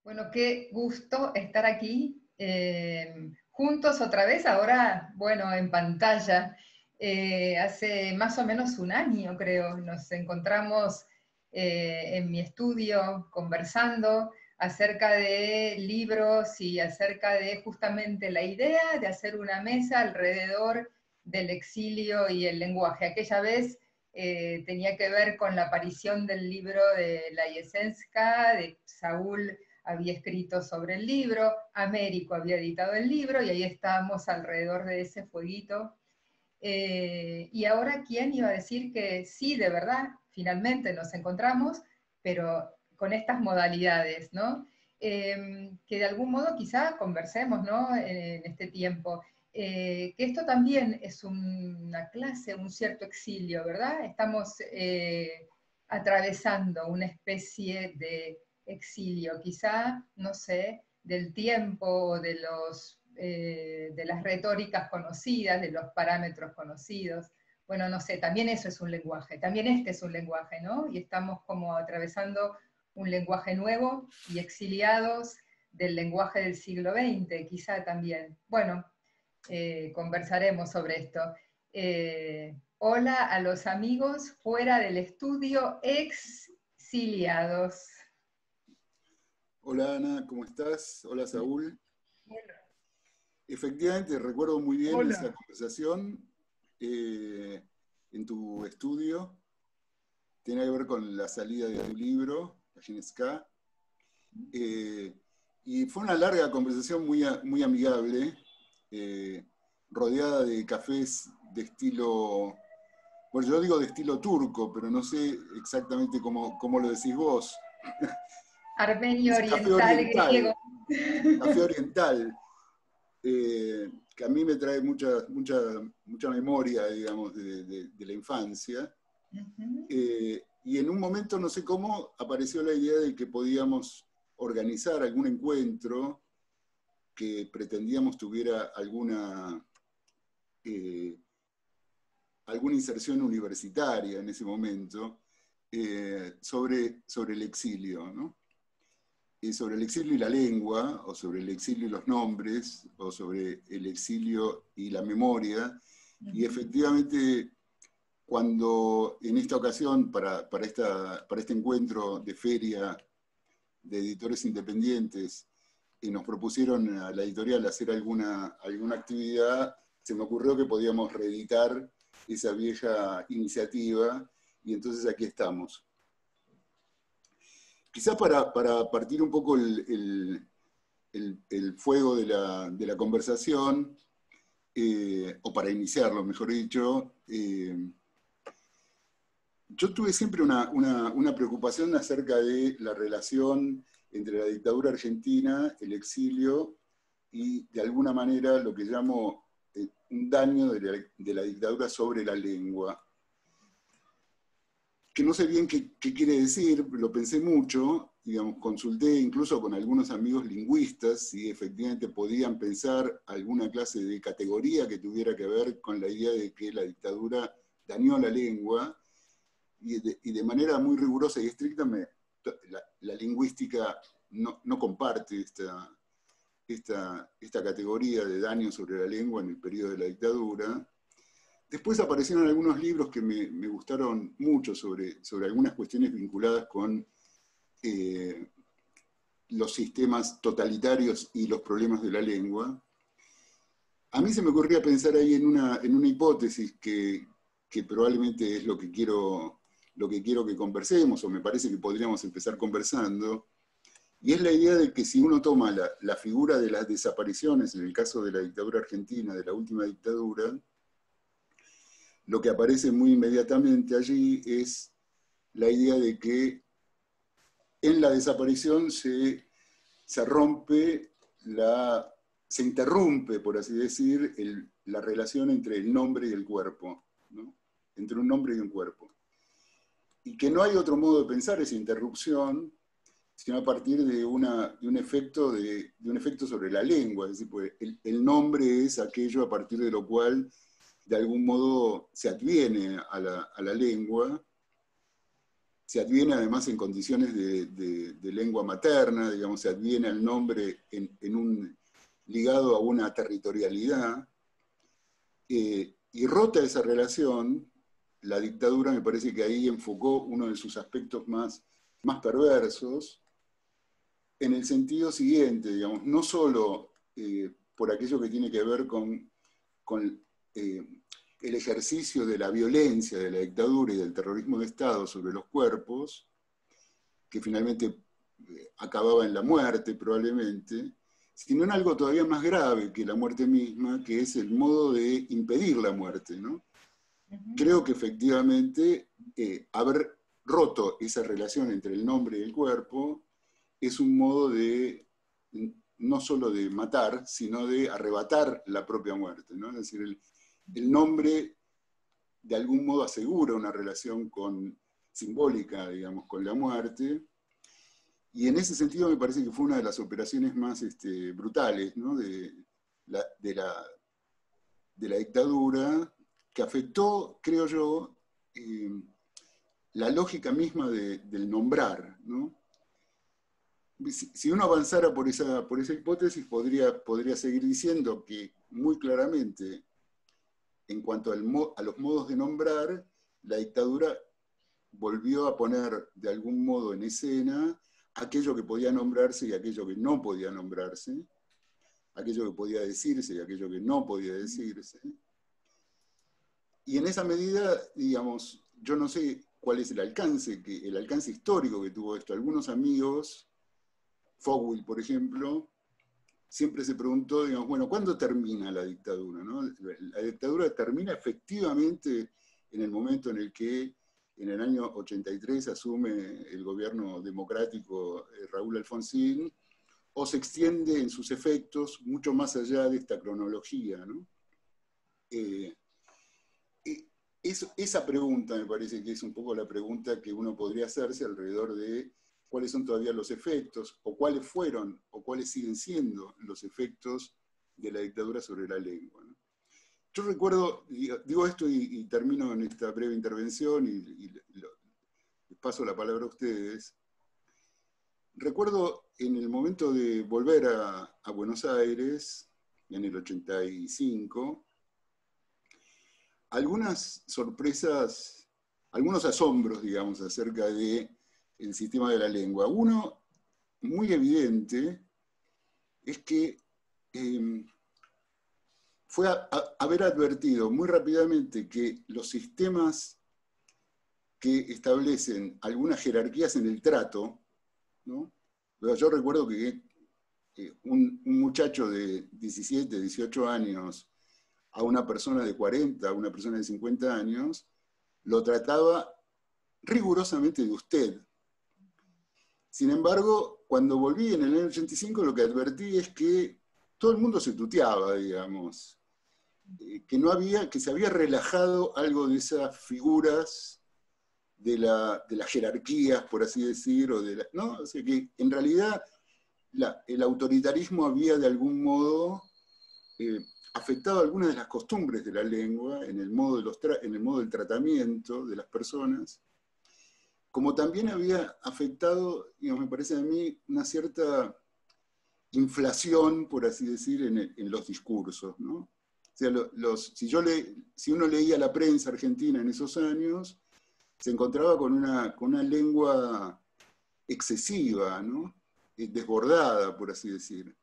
Bueno, qué gusto estar aquí juntos otra vez, ahora, bueno, en pantalla. Hace más o menos un año, creo, nos encontramos en mi estudio conversando acerca de libros y acerca de justamente la idea de hacer una mesa alrededor del exilio y el lenguaje. Aquella vez tenía que ver con la aparición del libro de La Yesenska, de Saúl había escrito sobre el libro, Américo había editado el libro y ahí estábamos alrededor de ese fueguito. Y ahora, ¿quién iba a decir que sí, de verdad, finalmente nos encontramos, pero con estas modalidades, ¿no? Que de algún modo quizá conversemos, ¿no? En este tiempo. Que esto también es una clase, un cierto exilio, ¿verdad? Estamos atravesando una especie de exilio, quizá, no sé, del tiempo, de las retóricas conocidas, de los parámetros conocidos. Bueno, no sé, también eso es un lenguaje, también este es un lenguaje, ¿no? Y estamos como atravesando un lenguaje nuevo y exiliados del lenguaje del siglo XX, quizá también. Bueno, conversaremos sobre esto. Hola a los amigos fuera del estudio exiliados. Hola Ana, ¿cómo estás? Hola Saúl. Efectivamente, recuerdo muy bien esa Hola. conversación eh, en tu estudio. Tiene que ver con la salida de tu libro, Yesenska. Y fue una larga conversación muy amigable, eh, rodeada de cafés de estilo, bueno, yo digo de estilo turco, pero no sé exactamente cómo lo decís vos. Armenio Café oriental oriental, griego. café oriental. Que a mí me trae mucha memoria, digamos, de la infancia. Ujú. Y en un momento, no sé cómo, apareció la idea de que podíamos organizar algún encuentro que pretendíamos tuviera eh, alguna inserción universitaria en ese momento sobre el exilio, ¿no? Sobre el exilio y la lengua, o sobre el exilio y los nombres, o sobre el exilio y la memoria. Y efectivamente, cuando en esta ocasión, para este encuentro de feria de editores independientes, nos propusieron a la editorial hacer alguna actividad, se me ocurrió que podíamos reeditar esa vieja iniciativa, y entonces aquí estamos. Quizás para partir un poco el fuego de la conversación, o para iniciarlo, mejor dicho, yo tuve siempre una preocupación acerca de la relación entre la dictadura argentina, el exilio, y de alguna manera lo que llamo un daño de la dictadura sobre la lengua. Que no sé bien qué quiere decir, lo pensé mucho, digamos, consulté incluso con algunos amigos lingüistas si efectivamente podían pensar alguna clase de categoría que tuviera que ver con la idea de que la dictadura dañó la lengua, y de manera muy rigurosa y estricta la lingüística no comparte esta categoría de daño sobre la lengua en el periodo de la dictadura. Después aparecieron algunos libros que me gustaron mucho sobre algunas cuestiones vinculadas con los sistemas totalitarios y los problemas de la lengua. A mí se me ocurría pensar ahí en una hipótesis que probablemente es lo que quiero que conversemos, o me parece que podríamos empezar conversando, y es la idea de que si uno toma la figura de las desapariciones, en el caso de la dictadura argentina, de la última dictadura, lo que aparece muy inmediatamente allí es la idea de que en la desaparición se rompe, se interrumpe, por así decir, la relación entre el nombre y el cuerpo, ¿no? Entre un nombre y un cuerpo. Y que no hay otro modo de pensar esa interrupción, sino a partir de un efecto sobre la lengua. Es decir, pues el nombre es aquello a partir de lo cual de algún modo se adviene a la lengua, se adviene además en condiciones de lengua materna, digamos, se adviene al nombre ligado a una territorialidad, y rota esa relación, la dictadura me parece que ahí enfocó uno de sus aspectos más perversos, en el sentido siguiente, digamos, no solo por aquello que tiene que ver con el ejercicio de la violencia de la dictadura y del terrorismo de Estado sobre los cuerpos, que finalmente acababa en la muerte probablemente, sino en algo todavía más grave que la muerte misma, que es el modo de impedir la muerte, ¿no? Creo que efectivamente haber roto esa relación entre el nombre y el cuerpo es un modo de, no solo de matar, sino de arrebatar la propia muerte, ¿no? Es decir, el nombre de algún modo asegura una relación simbólica, digamos, con la muerte, y en ese sentido me parece que fue una de las operaciones más brutales, ¿no? de la dictadura, que afectó, creo yo, la lógica misma del nombrar, ¿no? Si uno avanzara por esa hipótesis, podría seguir diciendo que muy claramente, en cuanto a los modos de nombrar, la dictadura volvió a poner de algún modo en escena aquello que podía nombrarse y aquello que no podía nombrarse, aquello que podía decirse y aquello que no podía decirse. Y en esa medida, digamos, yo no sé cuál es el alcance histórico que tuvo esto. Algunos amigos, Fogwill, por ejemplo, siempre se preguntó, digamos, bueno, ¿cuándo termina la dictadura, ¿no? La dictadura termina efectivamente en el momento en el que, en el año 83, asume el gobierno democrático Raúl Alfonsín, o se extiende en sus efectos mucho más allá de esta cronología, ¿no? Esa pregunta me parece que es un poco la pregunta que uno podría hacerse alrededor de cuáles son todavía los efectos, o cuáles fueron, o cuáles siguen siendo los efectos de la dictadura sobre la lengua, ¿no? Yo recuerdo, digo esto y termino en esta breve intervención y les paso la palabra a ustedes. Recuerdo en el momento de volver a Buenos Aires, en el 85, algunas sorpresas, algunos asombros, digamos, acerca del sistema de la lengua. Uno muy evidente es que fue haber advertido muy rápidamente que los sistemas que establecen algunas jerarquías en el trato, ¿no? Yo recuerdo que un muchacho de 17, 18 años a una persona de 40, a una persona de 50 años, lo trataba rigurosamente de usted. Sin embargo, cuando volví en el año 85, lo que advertí es que todo el mundo se tuteaba, digamos, que se había relajado algo de esas figuras de las jerarquías, por así decir, ¿no? O sea, que en realidad el autoritarismo había de algún modo afectado algunas de las costumbres de la lengua en el modo del tratamiento de las personas, como también había afectado, digamos, me parece a mí, una cierta inflación, por así decir, en los discursos, ¿no? O sea, si uno leía la prensa argentina en esos años, se encontraba con una lengua excesiva, ¿no? Desbordada, por así decir.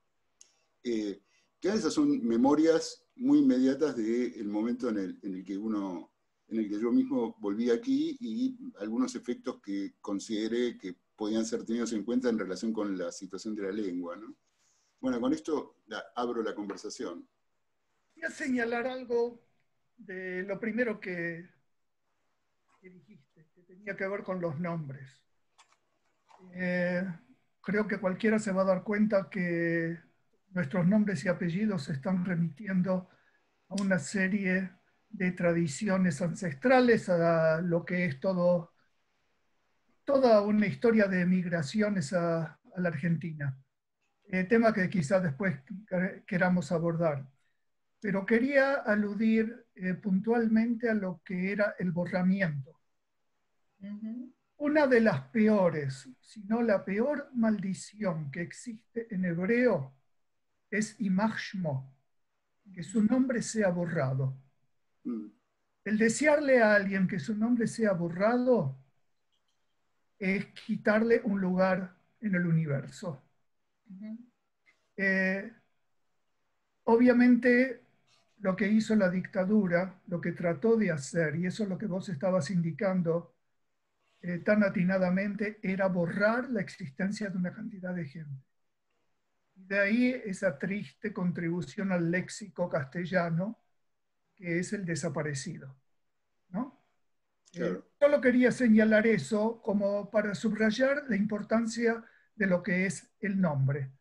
Que esas son memorias muy inmediatas del momento en el que yo mismo volví aquí y algunos efectos que consideré que podían ser tenidos en cuenta en relación con la situación de la lengua, ¿no? Bueno, con esto abro la conversación. Voy a señalar algo de lo primero que dijiste, que tenía que ver con los nombres. Creo que cualquiera se va a dar cuenta que nuestros nombres y apellidos se están remitiendo a una serie de tradiciones ancestrales, a lo que es toda una historia de migraciones a la Argentina. Tema que quizás después queramos abordar. Pero quería aludir puntualmente a lo que era el borramiento. Una de las peores, si no la peor maldición que existe en hebreo es Imach Shmo, que su nombre sea borrado. El desearle a alguien que su nombre sea borrado es quitarle un lugar en el universo. Obviamente, lo que hizo la dictadura, lo que trató de hacer, y eso es lo que vos estabas indicando tan atinadamente, era borrar la existencia de una cantidad de gente. De ahí esa triste contribución al léxico castellano, que es el desaparecido, ¿no? Claro. Solo quería señalar eso como para subrayar la importancia de lo que es el nombre.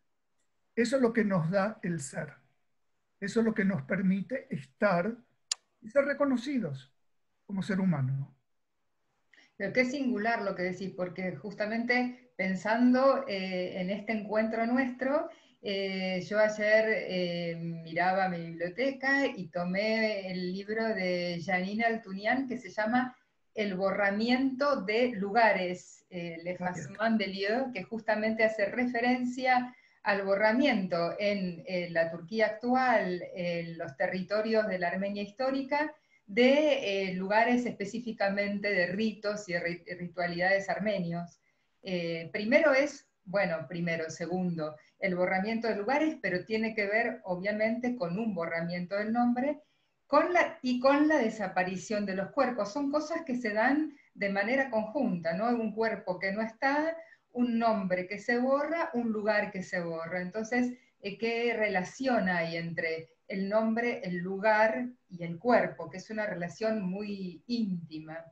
Eso es lo que nos da el ser. Eso es lo que nos permite estar y ser reconocidos como ser humano. Pero qué singular lo que decís, porque justamente pensando en este encuentro nuestro, yo ayer miraba mi biblioteca y tomé el libro de Janine Altunian que se llama El borramiento de lugares, l'effacement des lieux, que justamente hace referencia al borramiento en la Turquía actual, en los territorios de la Armenia histórica, de lugares específicamente de ritos y ritualidades armenios. Segundo, el borramiento de lugares, pero tiene que ver obviamente con un borramiento del nombre con la desaparición de los cuerpos. Son cosas que se dan de manera conjunta, ¿no? Un cuerpo que no está, un nombre que se borra, un lugar que se borra. Entonces, ¿qué relación hay entre el nombre, el lugar y el cuerpo? Que es una relación muy íntima.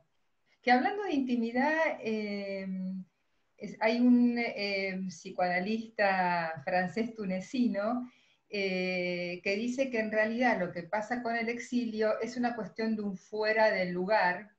Que hablando de intimidad, hay un psicoanalista francés tunecino que dice que en realidad lo que pasa con el exilio es una cuestión de un fuera del lugar,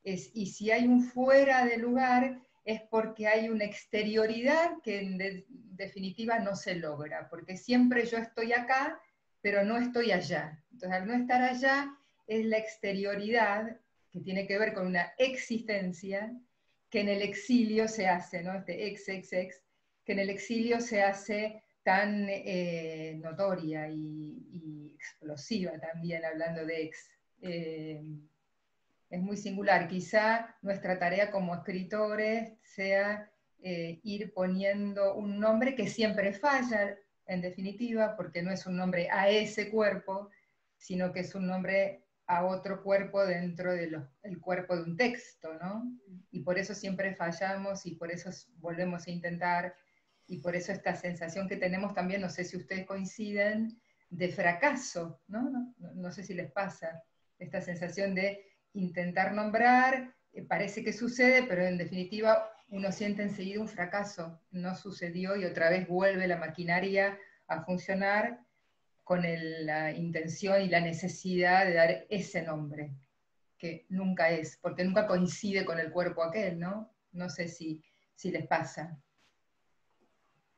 y si hay un fuera del lugar es porque hay una exterioridad que en definitiva no se logra, porque siempre yo estoy acá, pero no estoy allá. Entonces, al no estar allá, es la exterioridad que tiene que ver con una existencia que en el exilio se hace, ¿no? Este que en el exilio se hace tan notoria y explosiva también, hablando de ex. Es muy singular. Quizá nuestra tarea como escritores sea ir poniendo un nombre que siempre falla, en definitiva, porque no es un nombre a ese cuerpo, sino que es un nombre a otro cuerpo dentro del cuerpo de un texto, ¿no? Y por eso siempre fallamos y por eso volvemos a intentar, y por eso esta sensación que tenemos también, no sé si ustedes coinciden, de fracaso, ¿no? No sé si les pasa, esta sensación de intentar nombrar, parece que sucede, pero en definitiva uno siente enseguida un fracaso, no sucedió y otra vez vuelve la maquinaria a funcionar con la intención y la necesidad de dar ese nombre, que nunca es, porque nunca coincide con el cuerpo aquel, ¿no? No sé si les pasa.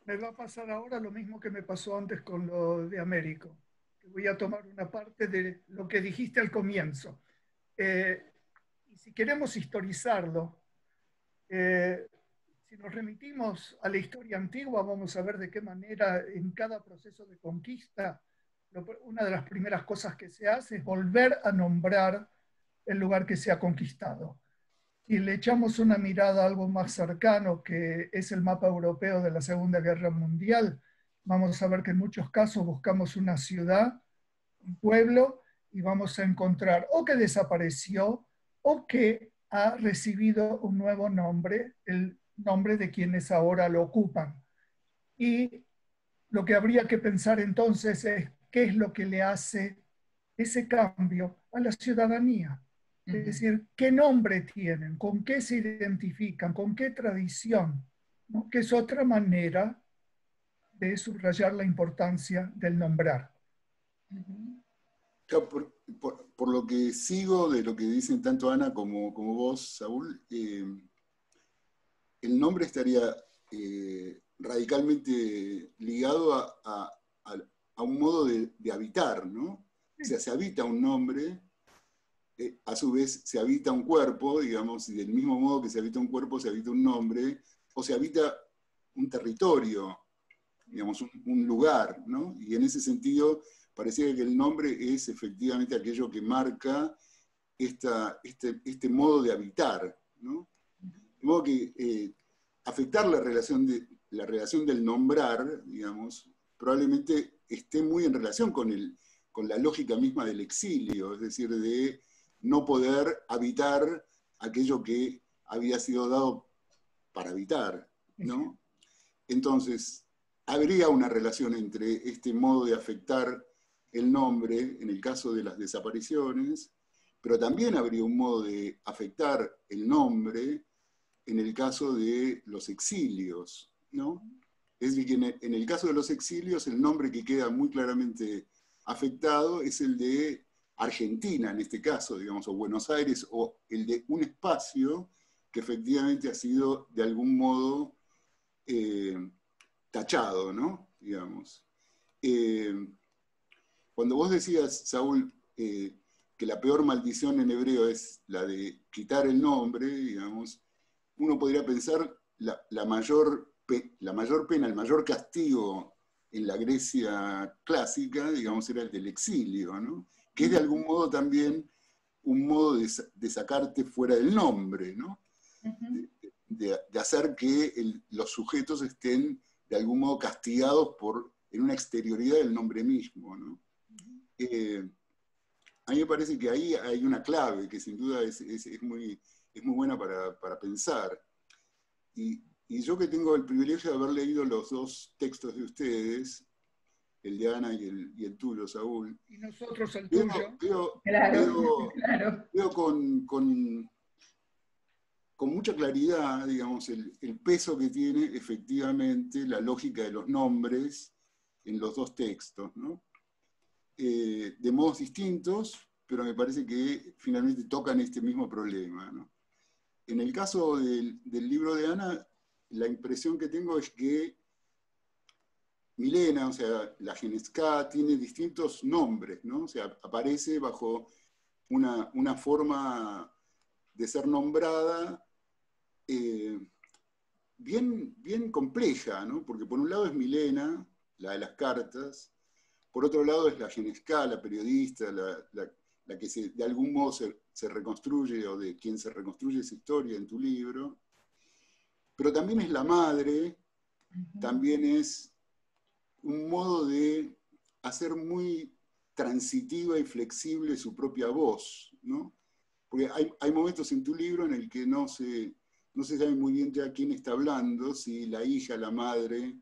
Me va a pasar ahora lo mismo que me pasó antes con lo de Américo. Voy a tomar una parte de lo que dijiste al comienzo. Y si queremos historizarlo, si nos remitimos a la historia antigua, vamos a ver de qué manera en cada proceso de conquista, una de las primeras cosas que se hace es volver a nombrar el lugar que se ha conquistado. Si le echamos una mirada a algo más cercano, que es el mapa europeo de la Segunda Guerra Mundial, vamos a ver que en muchos casos buscamos una ciudad, un pueblo, y vamos a encontrar o que desapareció o que ha recibido un nuevo nombre, el nombre de quienes ahora lo ocupan. Y lo que habría que pensar entonces es qué es lo que le hace ese cambio a la ciudadanía. Es decir, ¿qué nombre tienen? ¿Con qué se identifican? ¿Con qué tradición? ¿No? Que es otra manera de subrayar la importancia del nombrar. Por lo que sigo de lo que dicen tanto Ana como vos, Saúl, el nombre estaría radicalmente ligado a un modo de habitar, ¿no? O sea, se habita un nombre a su vez se habita un cuerpo, digamos, y del mismo modo que se habita un cuerpo, se habita un nombre, o se habita un territorio, digamos, un lugar, ¿no? Y en ese sentido, parecía que el nombre es efectivamente aquello que marca este modo de habitar, ¿no? De modo que afectar la relación del nombrar, digamos, probablemente esté muy en relación con la lógica misma del exilio, es decir, de no poder habitar aquello que había sido dado para habitar, ¿no? Entonces, habría una relación entre este modo de afectar el nombre, en el caso de las desapariciones, pero también habría un modo de afectar el nombre en el caso de los exilios, ¿no? Es decir, que en el caso de los exilios, el nombre que queda muy claramente afectado es el de Argentina, en este caso, digamos, o Buenos Aires, o el de un espacio que efectivamente ha sido de algún modo tachado, ¿no? Digamos. Cuando vos decías, Saúl, que la peor maldición en hebreo es la de quitar el nombre, digamos, uno podría pensar la mayor pena, el mayor castigo en la Grecia clásica, digamos, era el del exilio, ¿no? Que es de algún modo también un modo de sacarte fuera del nombre, ¿no? De hacer que los sujetos estén de algún modo castigados en una exterioridad del nombre mismo, ¿no? A mí me parece que ahí hay una clave que sin duda es muy buena para pensar. Y yo que tengo el privilegio de haber leído los dos textos de ustedes, el de Ana y el tuyo, Saúl, y nosotros el tuyo. Veo con mucha claridad, digamos, el peso que tiene efectivamente la lógica de los nombres en los dos textos, ¿no? De modos distintos, pero me parece que finalmente tocan este mismo problema, ¿no? En el caso del libro de Ana, la impresión que tengo es que Milena, o sea, la Genescá, tiene distintos nombres, ¿no? O sea, aparece bajo una forma de ser nombrada bien compleja, ¿no? Porque por un lado es Milena, la de las cartas, por otro lado es la Genescá, la periodista, la que de algún modo se reconstruye, o de quien se reconstruye esa historia en tu libro, pero también es la madre, también es un modo de hacer muy transitiva y flexible su propia voz, ¿no? Porque hay momentos en tu libro en el que no se sabe muy bien ya quién está hablando, si la hija, la madre,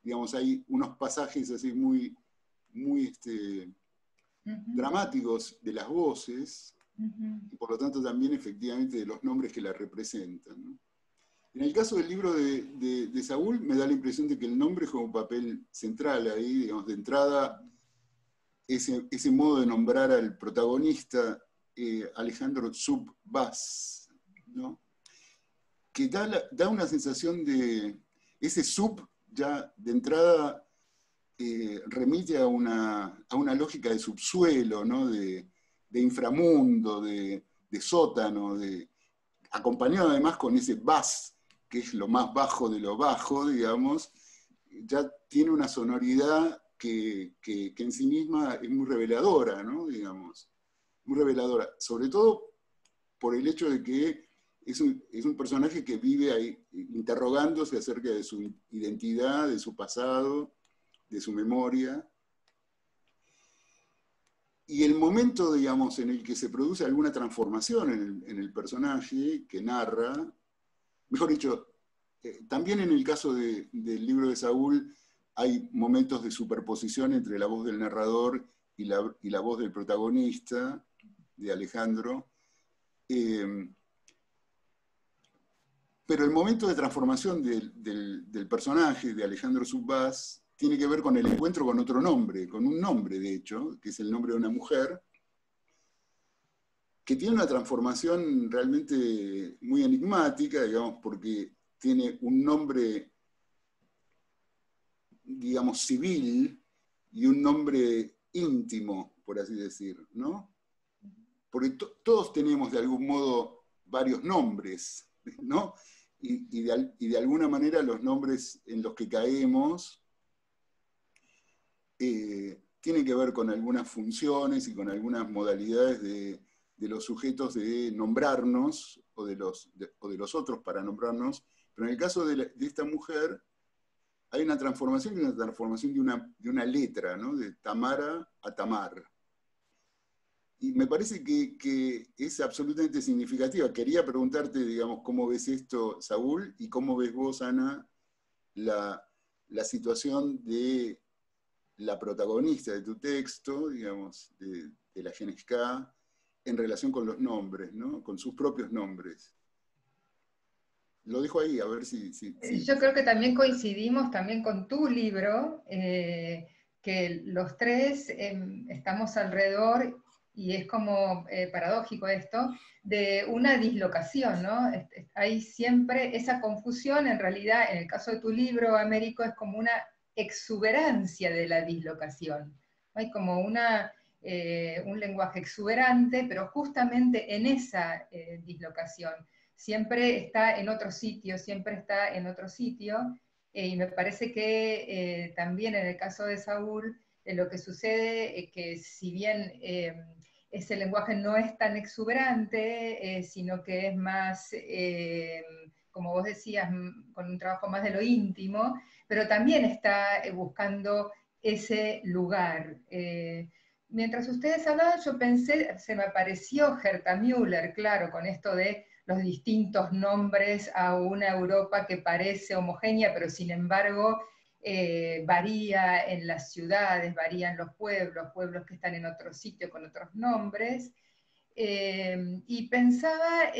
digamos, hay unos pasajes así muy dramáticos de las voces, y por lo tanto también efectivamente de los nombres que la representan, ¿no? En el caso del libro de Saúl, me da la impresión de que el nombre juega un papel central ahí, digamos, de entrada, ese modo de nombrar al protagonista, Alejandro Sub-Bas, ¿no? Que da una sensación de, ese sub ya de entrada remite a una lógica de subsuelo, ¿no? de inframundo, de sótano, acompañado además con ese bas, que es lo más bajo de lo bajo, digamos, ya tiene una sonoridad que en sí misma es muy reveladora, ¿no? Digamos, muy reveladora, sobre todo por el hecho de que es un personaje que vive ahí interrogándose acerca de su identidad, de su pasado, de su memoria. Y el momento, digamos, en el que se produce alguna transformación en el personaje que narra, mejor dicho, también en el caso del libro de Saúl hay momentos de superposición entre la voz del narrador y la voz del protagonista, de Alejandro. Pero el momento de transformación del personaje de Alejandro Sub-Bas tiene que ver con el encuentro con otro nombre, con un nombre de hecho, que es el nombre de una mujer, que tiene una transformación realmente muy enigmática, digamos, porque tiene un nombre, digamos, civil y un nombre íntimo, por así decir, ¿no? porque todos tenemos de algún modo varios nombres, ¿no? Y de alguna manera los nombres en los que caemos tienen que ver con algunas funciones y con algunas modalidades de los sujetos de nombrarnos, o de los otros para nombrarnos, pero en el caso de esta mujer hay una transformación de una letra, ¿no? De Tamara a Tamar. Y me parece que es absolutamente significativa. Quería preguntarte, digamos, cómo ves esto, Saúl, y cómo ves vos, Ana, la situación de la protagonista de tu texto, digamos, de la Genesca, en relación con los nombres, ¿no? Con sus propios nombres. Lo dejo ahí, a ver si... Yo creo que también coincidimos también con tu libro, que los tres estamos alrededor, y es como paradójico esto, de una dislocación, ¿no? Hay siempre esa confusión, en realidad, en el caso de tu libro, Américo, es como una exuberancia de la dislocación. Hay como un lenguaje exuberante, pero justamente en esa dislocación siempre está en otro sitio, siempre está en otro sitio, y me parece que también en el caso de Saúl, lo que sucede es que si bien ese lenguaje no es tan exuberante, sino que es más, como vos decías, con un trabajo más de lo íntimo, pero también está buscando ese lugar. Mientras ustedes hablaban, yo pensé, se me apareció Herta Müller, claro, con esto de los distintos nombres a una Europa que parece homogénea, pero sin embargo varía en las ciudades, varía en los pueblos que están en otro sitio con otros nombres. Y pensaba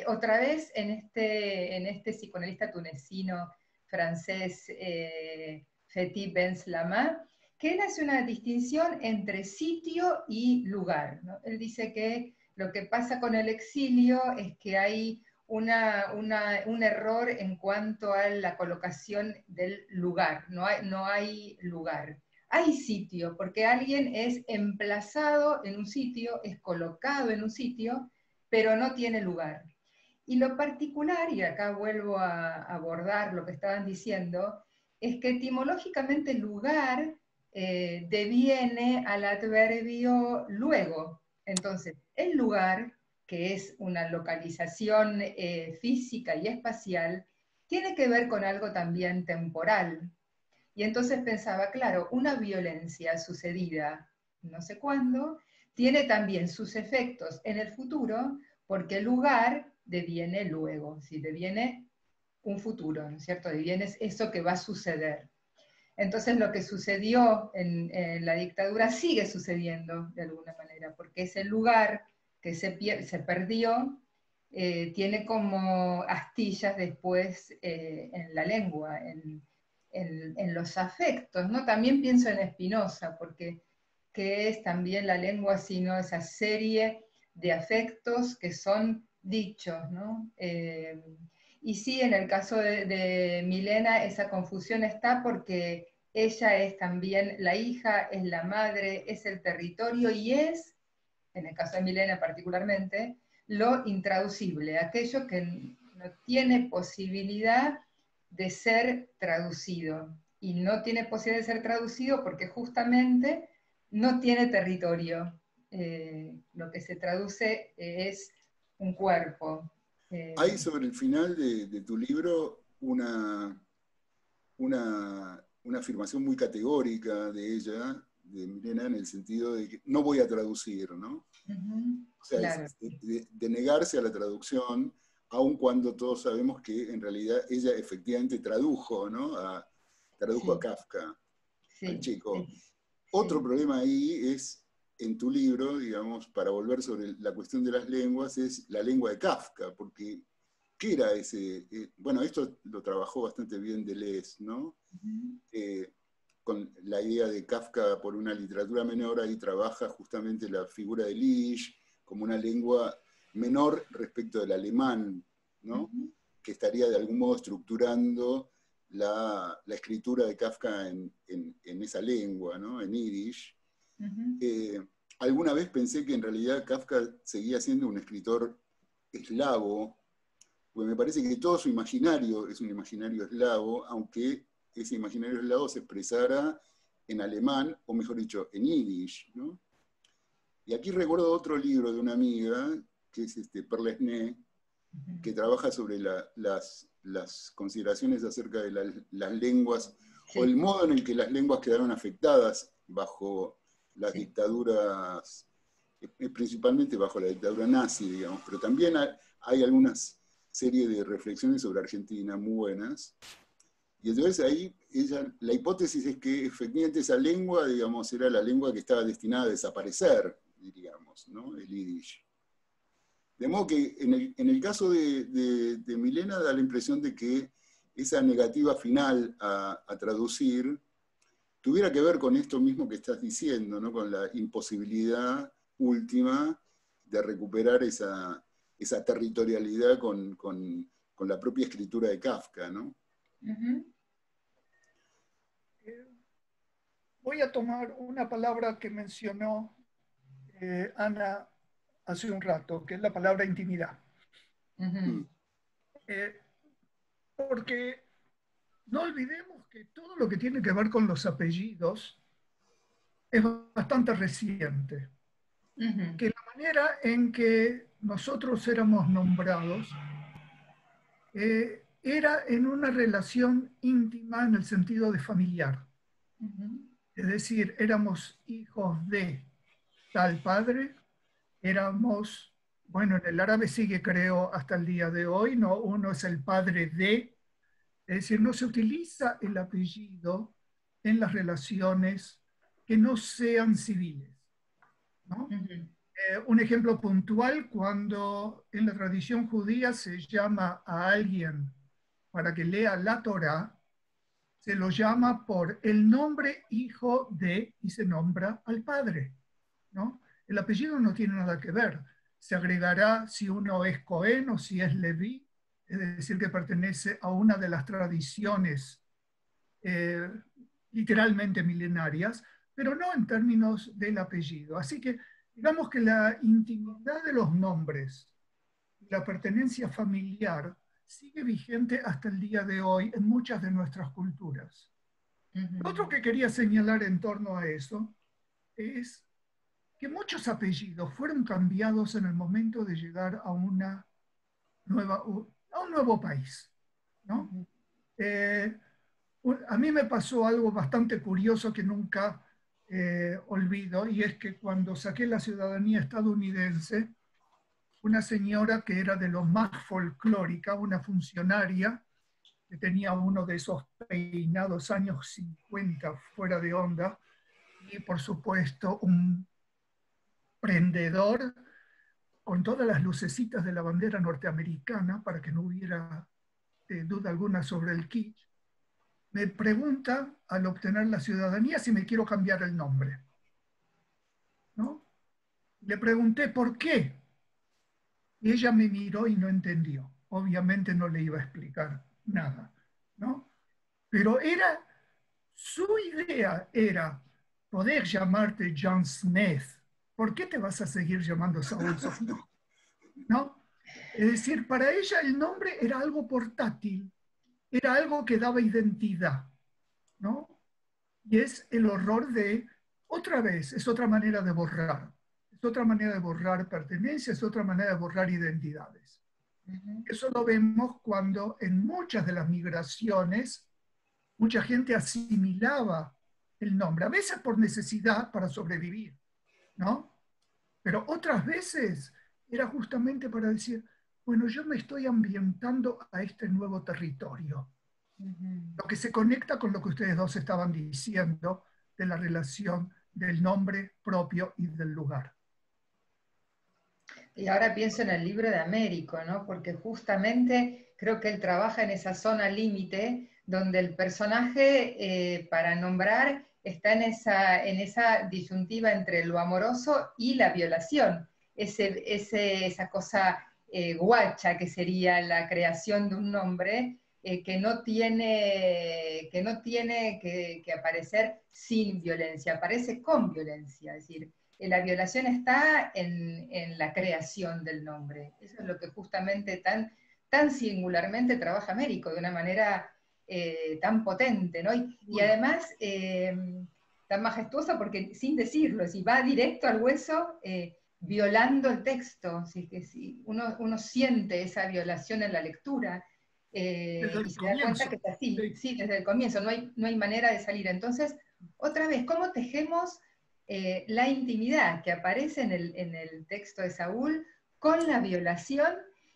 otra vez en este psicoanalista tunecino francés, Fethi Benslama, que él hace una distinción entre sitio y lugar, ¿no? Él dice que lo que pasa con el exilio es que hay un error en cuanto a la colocación del lugar, no hay lugar. Hay sitio, porque alguien es emplazado en un sitio, es colocado en un sitio, pero no tiene lugar. Y lo particular, y acá vuelvo a abordar lo que estaban diciendo, es que etimológicamente lugar deviene al adverbio luego. Entonces, el lugar, que es una localización física y espacial, tiene que ver con algo también temporal. Y entonces pensaba, claro, una violencia sucedida no sé cuándo, tiene también sus efectos en el futuro, porque el lugar deviene luego, ¿sí? Deviene un futuro, ¿no es cierto? Deviene eso que va a suceder. Entonces lo que sucedió en la dictadura sigue sucediendo de alguna manera, porque ese lugar que se perdió tiene como astillas después en la lengua, en los afectos, ¿no? También pienso en Spinoza, porque ¿qué es también la lengua sino esa serie de afectos que son dichos, ¿no? Y sí, en el caso de Milena, esa confusión está porque ella es también la hija, es la madre, es el territorio y es, en el caso de Milena particularmente, lo intraducible, aquello que no tiene posibilidad de ser traducido. Y no tiene posibilidad de ser traducido porque justamente no tiene territorio. Lo que se traduce es un cuerpo. Hay sobre el final de tu libro una afirmación muy categórica de ella, de Milena, en el sentido de que no voy a traducir, ¿no? O sea, Claro. de negarse a la traducción, aun cuando todos sabemos que en realidad ella efectivamente tradujo, ¿no? Tradujo Sí, a Kafka, al sí, chico. sí, Otro sí. problema ahí es, en tu libro, digamos, para volver sobre la cuestión de las lenguas, es la lengua de Kafka, porque ¿qué era ese? Bueno, esto lo trabajó bastante bien Deleuze, ¿no? Con la idea de Kafka por una literatura menor, ahí trabaja justamente la figura de Lisch como una lengua menor respecto del alemán, ¿no? Que estaría de algún modo estructurando la escritura de Kafka en esa lengua, ¿no? En Yiddish. alguna vez pensé que en realidad Kafka seguía siendo un escritor eslavo, porque me parece que todo su imaginario es un imaginario eslavo, aunque ese imaginario eslavo se expresara en alemán, o mejor dicho, en yiddish, ¿no? Y aquí recuerdo otro libro de una amiga, que es Perla Sné, que trabaja sobre las consideraciones acerca de las lenguas, Sí. o el modo en el que las lenguas quedaron afectadas bajo las Sí. dictaduras, principalmente bajo la dictadura nazi, digamos, pero también hay algunas series de reflexiones sobre Argentina muy buenas. Y entonces ahí la hipótesis es que efectivamente esa lengua, digamos, era la lengua que estaba destinada a desaparecer, diríamos, ¿no? El yiddish. De modo que en el caso de Milena da la impresión de que esa negativa final a traducir tuviera que ver con esto mismo que estás diciendo, ¿no? Con la imposibilidad última de recuperar esa territorialidad con la propia escritura de Kafka, ¿no? Voy a tomar una palabra que mencionó Ana hace un rato, que es la palabra intimidad. Porque no olvidemos que todo lo que tiene que ver con los apellidos es bastante reciente. Que la manera en que nosotros éramos nombrados era en una relación íntima en el sentido de familiar. Es decir, éramos hijos de tal padre, éramos, bueno, en el árabe sigue creo hasta el día de hoy, ¿no? Uno es el padre de, es decir, no se utiliza el apellido en las relaciones que no sean civiles, ¿no? Un ejemplo puntual, cuando en la tradición judía se llama a alguien para que lea la Torá, se lo llama por el nombre hijo de y se nombra al padre, ¿no? El apellido no tiene nada que ver. Se agregará si uno es Cohen o si es Leví, es decir, que pertenece a una de las tradiciones literalmente milenarias, pero no en términos del apellido. Así que digamos que la intimidad de los nombres y la pertenencia familiar sigue vigente hasta el día de hoy en muchas de nuestras culturas. Lo otro que quería señalar en torno a eso es que muchos apellidos fueron cambiados en el momento de llegar a un nuevo país, ¿no? A mí me pasó algo bastante curioso que nunca olvido, y es que cuando saqué la ciudadanía estadounidense, una señora que era de lo más folclórica, una funcionaria que tenía uno de esos peinados años 50 fuera de onda, y por supuesto un prendedor con todas las lucecitas de la bandera norteamericana para que no hubiera duda alguna sobre el kitsch, me pregunta al obtener la ciudadanía si me quiero cambiar el nombre, ¿no? Le pregunté por qué y ella me miró y no entendió. Obviamente no le iba a explicar nada, ¿no? Pero su idea era poder llamarte John Smith. ¿Por qué te vas a seguir llamando Saúl Sofía? ¿No? Es decir, para ella el nombre era algo portátil, era algo que daba identidad, ¿no? Y es el horror de, otra vez, es otra manera de borrar. Es otra manera de borrar pertenencia, es otra manera de borrar identidades. Eso lo vemos cuando en muchas de las migraciones mucha gente asimilaba el nombre, a veces por necesidad para sobrevivir, ¿no? Pero otras veces era justamente para decir, bueno, yo me estoy ambientando a este nuevo territorio. Lo que se conecta con lo que ustedes dos estaban diciendo de la relación del nombre propio y del lugar. Y ahora pienso en el libro de Américo, ¿no? Porque justamente creo que él trabaja en esa zona límite donde el personaje, para nombrar, está en esa disyuntiva entre lo amoroso y la violación. Esa cosa guacha que sería la creación de un nombre que no tiene que aparecer sin violencia, aparece con violencia. Es decir, la violación está en la creación del nombre. Eso es lo que justamente tan singularmente trabaja Américo, de una manera tan potente, ¿no? Y además tan majestuosa porque sin decirlo, si va directo al hueso, violando el texto, así que si uno siente esa violación en la lectura, y se da cuenta que es así, sí, desde el comienzo, no hay manera de salir. Entonces, otra vez, ¿cómo tejemos la intimidad que aparece en el texto de Saúl con la violación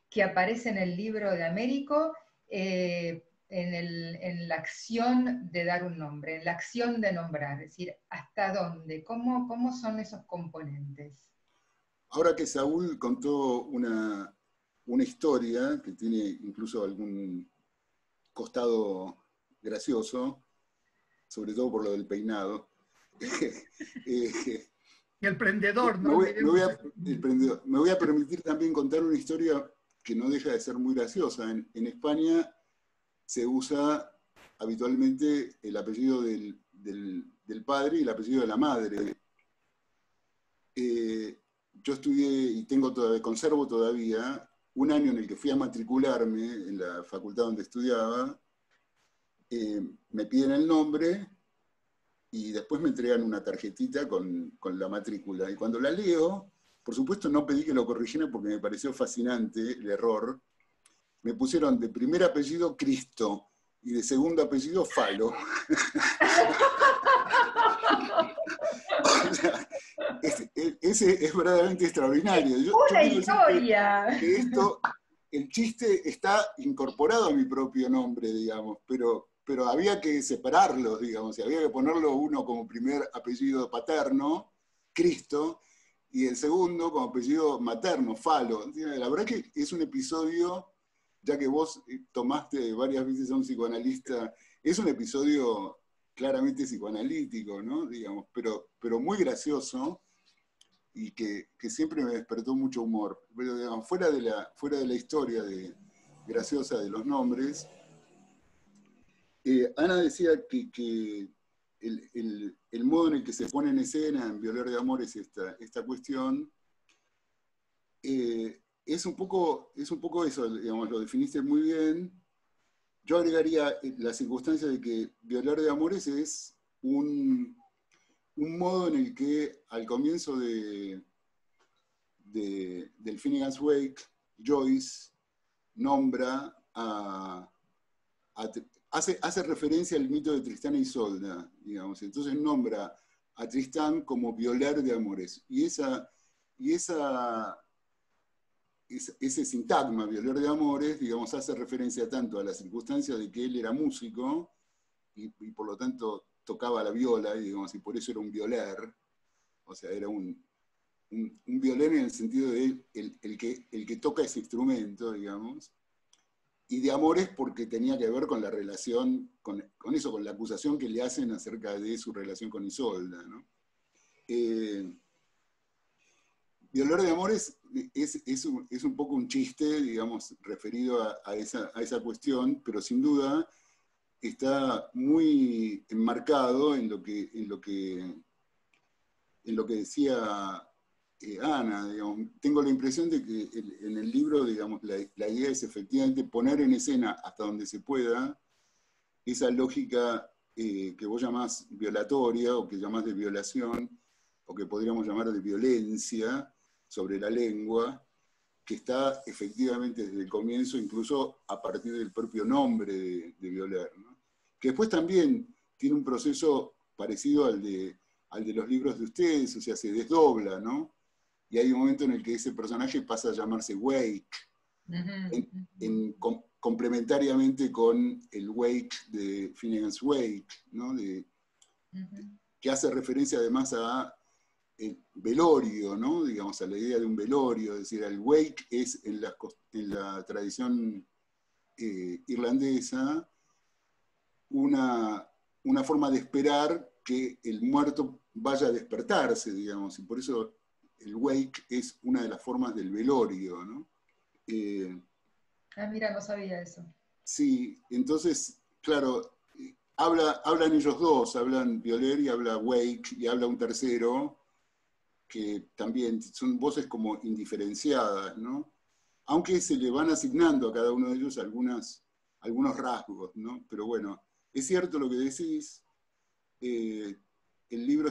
que aparece en el libro de Américo, en la acción de dar un nombre, en la acción de nombrar? Es decir, ¿hasta dónde? ¿Cómo son esos componentes? Ahora que Saúl contó una historia que tiene incluso algún costado gracioso, sobre todo por lo del peinado. Y el prendedor, ¿no? Me voy a permitir también contar una historia que no deja de ser muy graciosa. En España se usa habitualmente el apellido del padre y el apellido de la madre. Yo estudié y conservo todavía un año en el que fui a matricularme en la facultad donde estudiaba. Me piden el nombre y después me entregan una tarjetita con la matrícula. Y cuando la leo, por supuesto no pedí que lo corrigieran porque me pareció fascinante el error. Me pusieron de primer apellido Cristo y de segundo apellido Falo. O sea, ese es verdaderamente extraordinario. ¡Una historia! Que el chiste está incorporado a mi propio nombre, digamos, pero había que separarlos, digamos, y había que ponerlo uno como primer apellido paterno, Cristo, y el segundo como apellido materno, Falo. La verdad que es un episodio, ya que vos tomaste varias veces a un psicoanalista, es un episodio claramente psicoanalítico, ¿no? Digamos, pero muy gracioso y que siempre me despertó mucho humor. Pero digamos, fuera de la historia graciosa de los nombres, Ana decía que el modo en el que se pone en escena en Violer de Amores esta cuestión es un poco eso, digamos, lo definiste muy bien. Yo agregaría la circunstancia de que Violer de Amores es un modo en el que al comienzo del Finnegan's Wake, Joyce nombra hace referencia al mito de Tristán e Isolda, digamos. Entonces nombra a Tristán como Violer de Amores. Y ese sintagma, Violer de Amores, digamos, hace referencia tanto a la circunstancia de que él era músico y por lo tanto tocaba la viola, digamos, y por eso era un violer, o sea, era un violer en el sentido de el que toca ese instrumento, digamos, y de Amores porque tenía que ver con la relación, con eso, con la acusación que le hacen acerca de su relación con Isolda, ¿no? Violer de Amores es un poco un chiste, digamos, referido a esa cuestión, pero sin duda está muy enmarcado en lo que decía Ana. Digamos. Tengo la impresión de que en el libro, digamos, la idea es efectivamente poner en escena hasta donde se pueda esa lógica que vos llamás violatoria o que llamás de violación o que podríamos llamar de violencia sobre la lengua, que está efectivamente desde el comienzo, incluso a partir del propio nombre de Violer, ¿no? Que después también tiene un proceso parecido al de los libros de ustedes, o sea, se desdobla, ¿no? Y hay un momento en el que ese personaje pasa a llamarse Wake, complementariamente con el Wake de Finnegan's Wake, ¿no? Que hace referencia además a el velorio, ¿no? Digamos, a la idea de un velorio, es decir, el wake es en la tradición irlandesa una forma de esperar que el muerto vaya a despertarse, digamos, y por eso el wake es una de las formas del velorio, ¿no? Mira, no sabía eso. Sí, entonces, claro, hablan ellos dos, hablan Violer y habla Wake y habla un tercero, que también son voces como indiferenciadas, ¿no? Aunque se le van asignando a cada uno de ellos algunos rasgos, ¿no? Pero bueno, es cierto lo que decís, el libro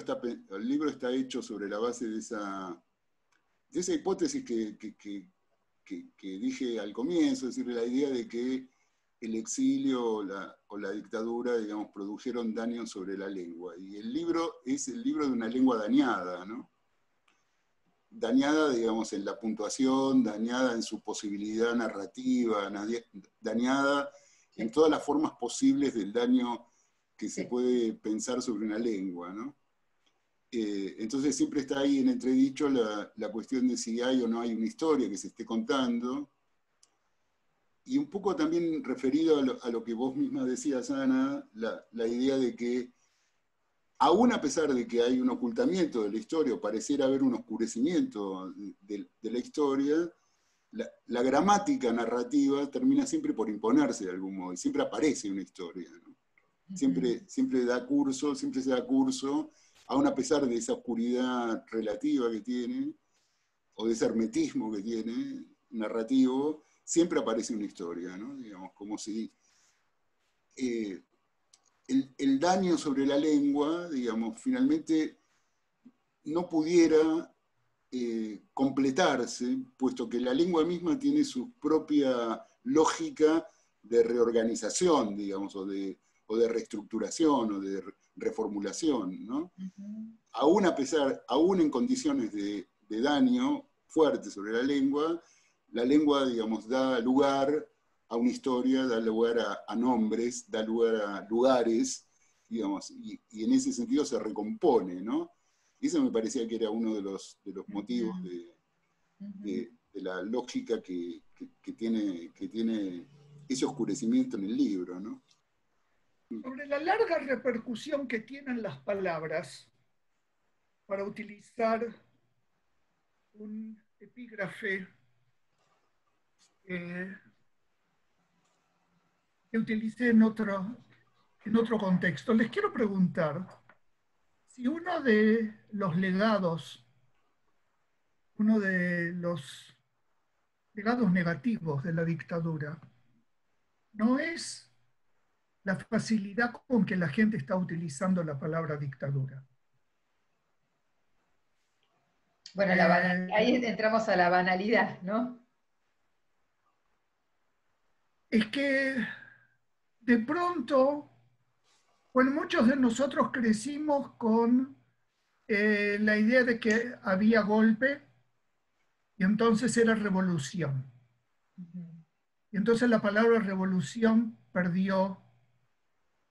está hecho sobre la base de esa hipótesis que dije al comienzo, es decir, la idea de que el exilio o la dictadura, digamos, produjeron daño sobre la lengua. Y el libro es el libro de una lengua dañada, ¿no? Dañada, digamos, en la puntuación, dañada en su posibilidad narrativa, dañada en todas las formas posibles del daño que se puede pensar sobre una lengua, ¿no? Entonces siempre está ahí en entredicho la cuestión de si hay o no hay una historia que se esté contando. Y un poco también referido a lo que vos misma decías, Ana, la idea de que, aún a pesar de que hay un ocultamiento de la historia, o pareciera haber un oscurecimiento de la historia, la gramática narrativa termina siempre por imponerse de algún modo, y siempre aparece una historia, ¿no? Siempre se da curso, aún a pesar de esa oscuridad relativa que tiene, o de ese hermetismo que tiene, narrativo, siempre aparece una historia, ¿no? Digamos, como si el daño sobre la lengua, digamos, finalmente no pudiera completarse, puesto que la lengua misma tiene su propia lógica de reorganización, digamos, o de reestructuración, o de reformulación, ¿no? Aún en condiciones de daño fuerte sobre la lengua, digamos, da lugar a una historia, da lugar a nombres, da lugar a lugares, digamos, y en ese sentido se recompone, ¿no? Y eso me parecía que era uno de los motivos de la lógica que tiene ese oscurecimiento en el libro, ¿no? Sobre la larga repercusión que tienen las palabras, para utilizar un epígrafe que utilicé en otro contexto, les quiero preguntar si uno de los legados negativos de la dictadura no es la facilidad con que la gente está utilizando la palabra dictadura. Bueno, ahí entramos a la banalidad, ¿no? Es que de pronto, bueno, muchos de nosotros crecimos con la idea de que había golpe y entonces era revolución. Y entonces la palabra revolución perdió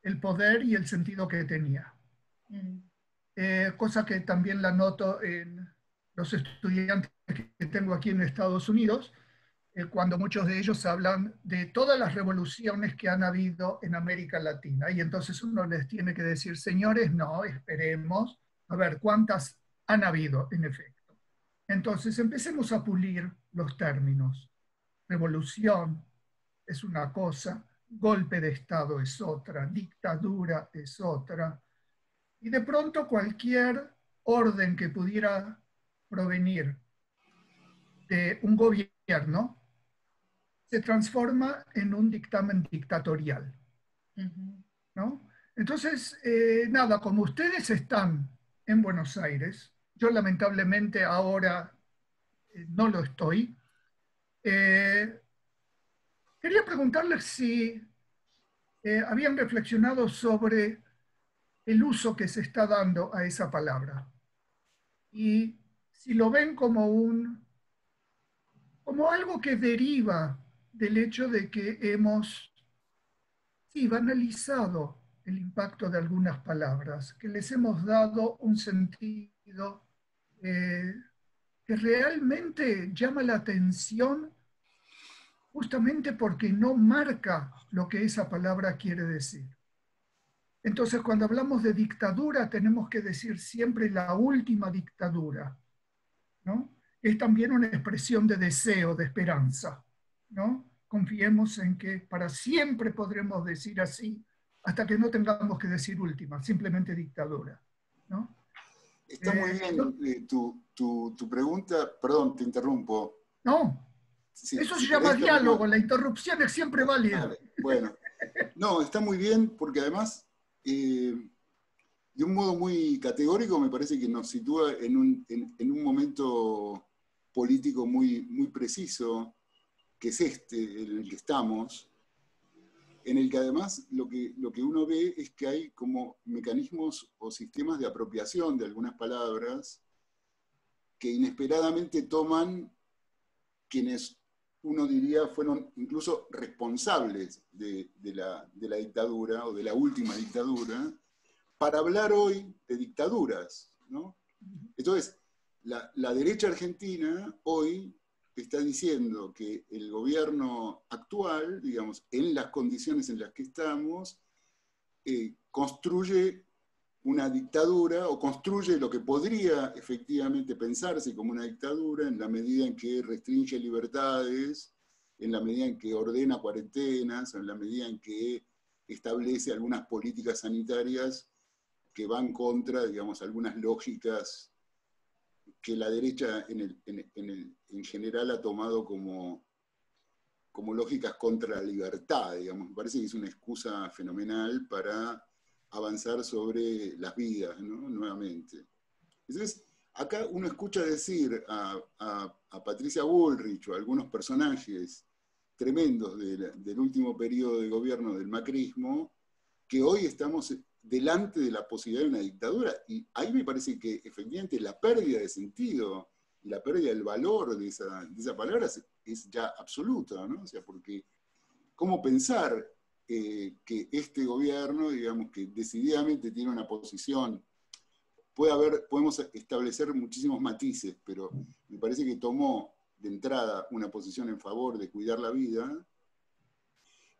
el poder y el sentido que tenía. Cosa que también la noto en los estudiantes que tengo aquí en Estados Unidos, cuando muchos de ellos hablan de todas las revoluciones que han habido en América Latina. Y entonces uno les tiene que decir, señores, no, esperemos, a ver, ¿cuántas han habido en efecto? Entonces empecemos a pulir los términos. Revolución es una cosa, golpe de Estado es otra, dictadura es otra. Y de pronto cualquier orden que pudiera provenir de un gobierno se transforma en un dictamen dictatorial, ¿no? Entonces, nada, como ustedes están en Buenos Aires, yo lamentablemente ahora no lo estoy, quería preguntarles si habían reflexionado sobre el uso que se está dando a esa palabra y si lo ven como algo que deriva del hecho de que hemos banalizado el impacto de algunas palabras, que les hemos dado un sentido que realmente llama la atención justamente porque no marca lo que esa palabra quiere decir. Entonces, cuando hablamos de dictadura, tenemos que decir siempre la última dictadura, ¿no? Es también una expresión de deseo, de esperanza, ¿no? Confiemos en que para siempre podremos decir así, hasta que no tengamos que decir última, simplemente dictadura, ¿no? Está muy bien tu pregunta. Perdón, te interrumpo. No, eso se Si llama querés, termina. diálogo, la interrupción es siempre válida. Dale. Bueno, no, está muy bien porque además, de un modo muy categórico, me parece que nos sitúa en un momento político muy preciso, que es este en el que estamos, en el que además lo que uno ve es que hay como mecanismos o sistemas de apropiación de algunas palabras que inesperadamente toman quienes uno diría fueron incluso responsables de la dictadura o de la última dictadura, para hablar hoy de dictaduras, ¿no? Entonces, la derecha argentina hoy está diciendo que el gobierno actual, digamos, en las condiciones en las que estamos, construye una dictadura o construye lo que podría efectivamente pensarse como una dictadura en la medida en que restringe libertades, en la medida en que ordena cuarentenas, en la medida en que establece algunas políticas sanitarias que van contra, digamos, algunas lógicas que la derecha en general ha tomado como lógicas contra la libertad, digamos. Me parece que es una excusa fenomenal para avanzar sobre las vidas, ¿no? Nuevamente. Entonces, acá uno escucha decir a Patricia Bullrich o a algunos personajes tremendos del último periodo de gobierno del macrismo, que hoy estamos delante de la posibilidad de una dictadura. Y ahí me parece que efectivamente la pérdida de sentido y la pérdida del valor de esa palabra es ya absoluta, ¿no? O sea, porque ¿cómo pensar que este gobierno, digamos, que decididamente tiene una posición, podemos establecer muchísimos matices, pero me parece que tomó de entrada una posición en favor de cuidar la vida,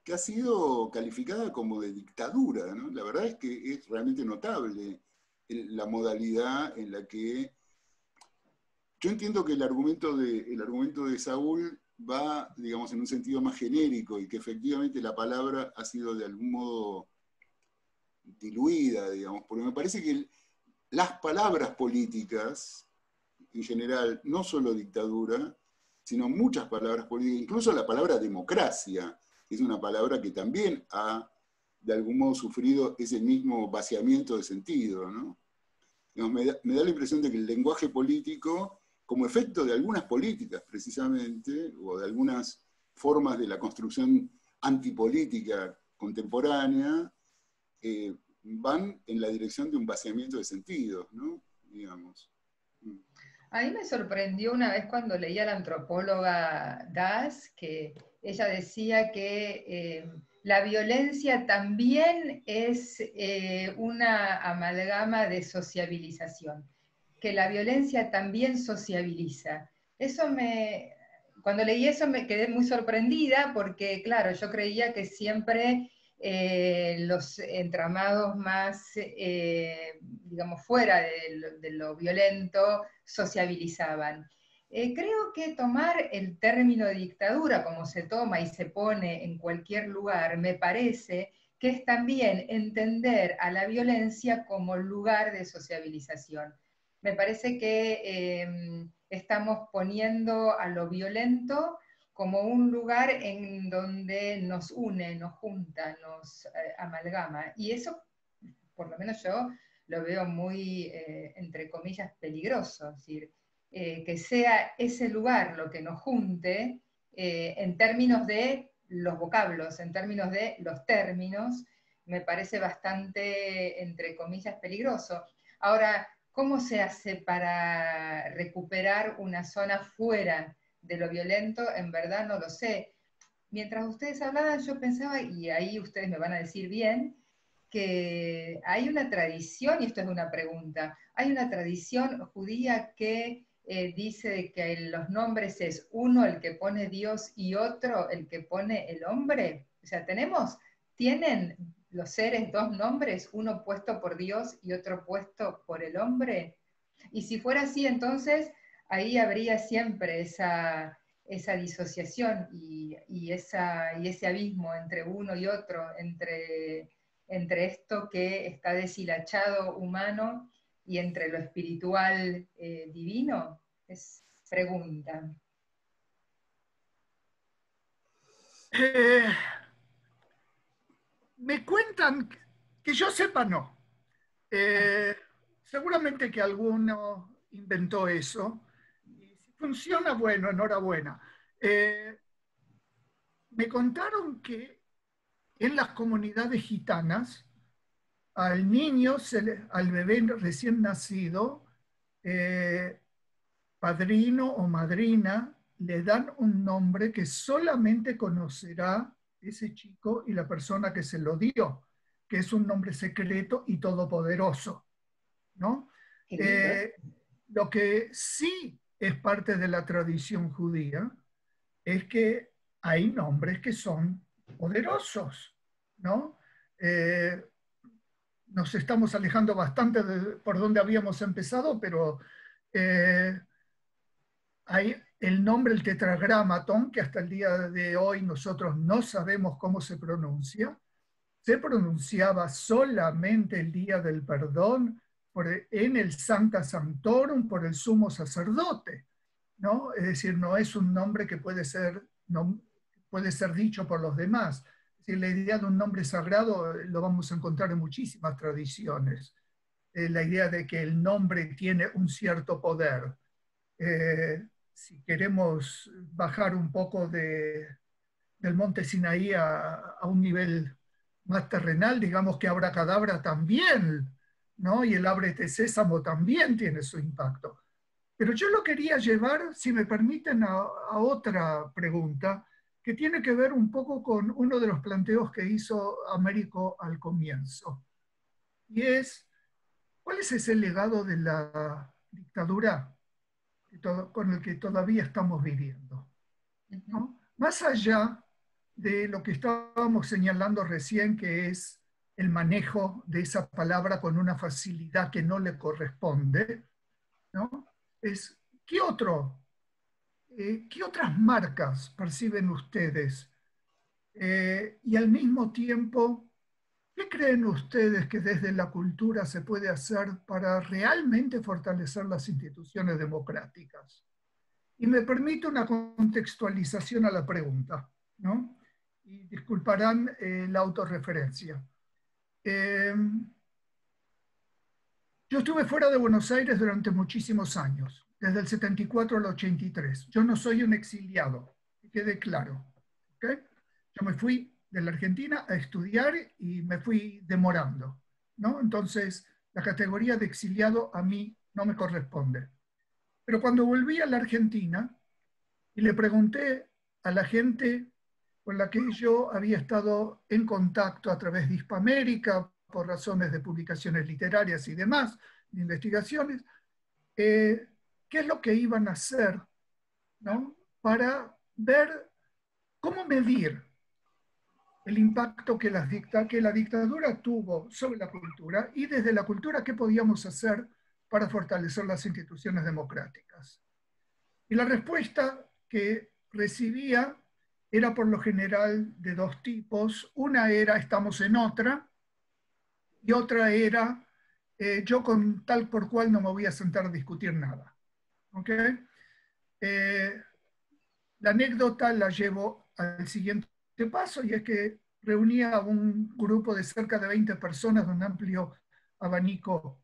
que ha sido calificada como de dictadura, ¿no? La verdad es que es realmente notable la modalidad en la que... Yo entiendo que el argumento de Saúl va, digamos, en un sentido más genérico y que efectivamente la palabra ha sido de algún modo diluida, digamos, porque me parece que las palabras políticas, en general, no solo dictadura, sino muchas palabras políticas, incluso la palabra democracia, es una palabra que también ha, de algún modo, sufrido ese mismo vaciamiento de sentido, ¿no? Me da la impresión de que el lenguaje político, como efecto de algunas políticas precisamente, o de algunas formas de la construcción antipolítica contemporánea, van en la dirección de un vaciamiento de sentidos, ¿no? Digamos. A mí me sorprendió una vez cuando leí a la antropóloga Das, que ella decía que la violencia también es una amalgama de sociabilización, que la violencia también sociabiliza. Cuando leí eso me quedé muy sorprendida porque, claro, yo creía que siempre los entramados más, digamos, fuera de lo violento, sociabilizaban. Creo que tomar el término de dictadura como se toma y se pone en cualquier lugar, me parece que es también entender a la violencia como lugar de sociabilización. Me parece que estamos poniendo a lo violento como un lugar en donde nos une, nos junta, nos amalgama. Y eso, por lo menos yo, lo veo muy, entre comillas, peligroso. Es decir, que sea ese lugar lo que nos junte en términos de los vocablos, en términos de los términos, me parece bastante, entre comillas, peligroso. Ahora, ¿cómo se hace para recuperar una zona fuera de lo violento? En verdad no lo sé. Mientras ustedes hablaban, yo pensaba, y ahí ustedes me van a decir bien, que hay una tradición, y esto es una pregunta, hay una tradición judía que dice que los nombres es uno el que pone Dios y otro el que pone el hombre. O sea, tienen los seres dos nombres, uno puesto por Dios y otro puesto por el hombre. Y si fuera así, entonces ahí habría siempre esa disociación y ese abismo entre uno y otro, entre esto que está deshilachado humano y entre lo espiritual divino? Es pregunta. Me cuentan, que yo sepa no. Seguramente que alguno inventó eso. Y si funciona, bueno, enhorabuena. Me contaron que en las comunidades gitanas, al niño, al bebé recién nacido, padrino o madrina, le dan un nombre que solamente conocerá ese chico y la persona que se lo dio, que es un nombre secreto y todopoderoso, ¿no? Qué lindo. Lo que sí es parte de la tradición judía es que hay nombres que son poderosos, ¿no? Eh, Nos estamos alejando bastante de por donde habíamos empezado, pero eh, hay el nombre, el tetragramatón, que hasta el día de hoy nosotros no sabemos cómo se pronunciaba solamente el día del perdón en el Sancta Sanctorum por el sumo sacerdote, ¿no? Es decir, no es un nombre que no, puede ser dicho por los demás. Es decir, la idea de un nombre sagrado lo vamos a encontrar en muchísimas tradiciones. La idea de que el nombre tiene un cierto poder. Si queremos bajar un poco del monte Sinaí a un nivel más terrenal, digamos que Abracadabra también, ¿no? Y el ábrete sésamo también tiene su impacto. Pero yo lo quería llevar, si me permiten, a otra pregunta que tiene que ver un poco con uno de los planteos que hizo Américo al comienzo. Y es, ¿cuál es ese legado de la dictadura con el que todavía estamos viviendo? ¿No? Más allá de lo que estábamos señalando recién, que es el manejo de esa palabra con una facilidad que no le corresponde, ¿no? Es, ¿qué qué otras marcas perciben ustedes? Y al mismo tiempo, ¿qué creen ustedes que desde la cultura se puede hacer para realmente fortalecer las instituciones democráticas? Y me permite una contextualización a la pregunta, ¿no? Y disculparán la autorreferencia. Eh, yo estuve fuera de Buenos Aires durante muchísimos años, desde el 74 al 83. Yo no soy un exiliado, que quede claro. ¿Okay? Yo me fui de la Argentina a estudiar y me fui demorando, ¿no? Entonces, la categoría de exiliado a mí no me corresponde. Pero cuando volví a la Argentina, y le pregunté a la gente con la que yo había estado en contacto a través de Hispamérica, por razones de publicaciones literarias y demás, de investigaciones, qué es lo que iban a hacer, ¿no? Para ver cómo medir el impacto que la dictadura tuvo sobre la cultura y desde la cultura qué podíamos hacer para fortalecer las instituciones democráticas. Y la respuesta que recibía era por lo general de dos tipos. Una era estamos en otra y otra era yo con tal por cual no me voy a sentar a discutir nada. ¿Okay? Eh, la anécdota la llevo al siguiente paso y es que reunía a un grupo de cerca de 20 personas de un amplio abanico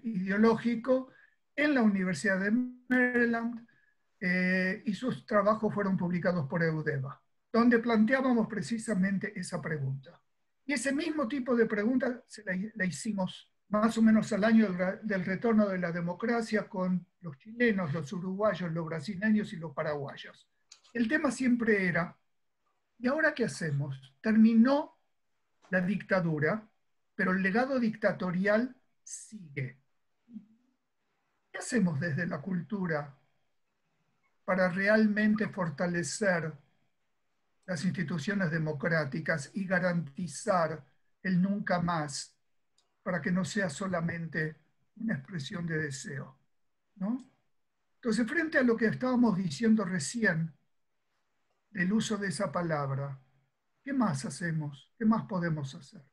ideológico en la Universidad de Maryland y sus trabajos fueron publicados por Eudeva, donde planteábamos precisamente esa pregunta. Y ese mismo tipo de pregunta la hicimos más o menos al año del retorno de la democracia con los chilenos, los uruguayos, los brasileños y los paraguayos. El tema siempre era, ¿y ahora qué hacemos? Terminó la dictadura, pero el legado dictatorial sigue. ¿Qué hacemos desde la cultura para realmente fortalecer las instituciones democráticas y garantizar el nunca más para que no sea solamente una expresión de deseo, ¿no? Entonces, frente a lo que estábamos diciendo recién del uso de esa palabra, ¿qué más hacemos? ¿Qué más podemos hacer?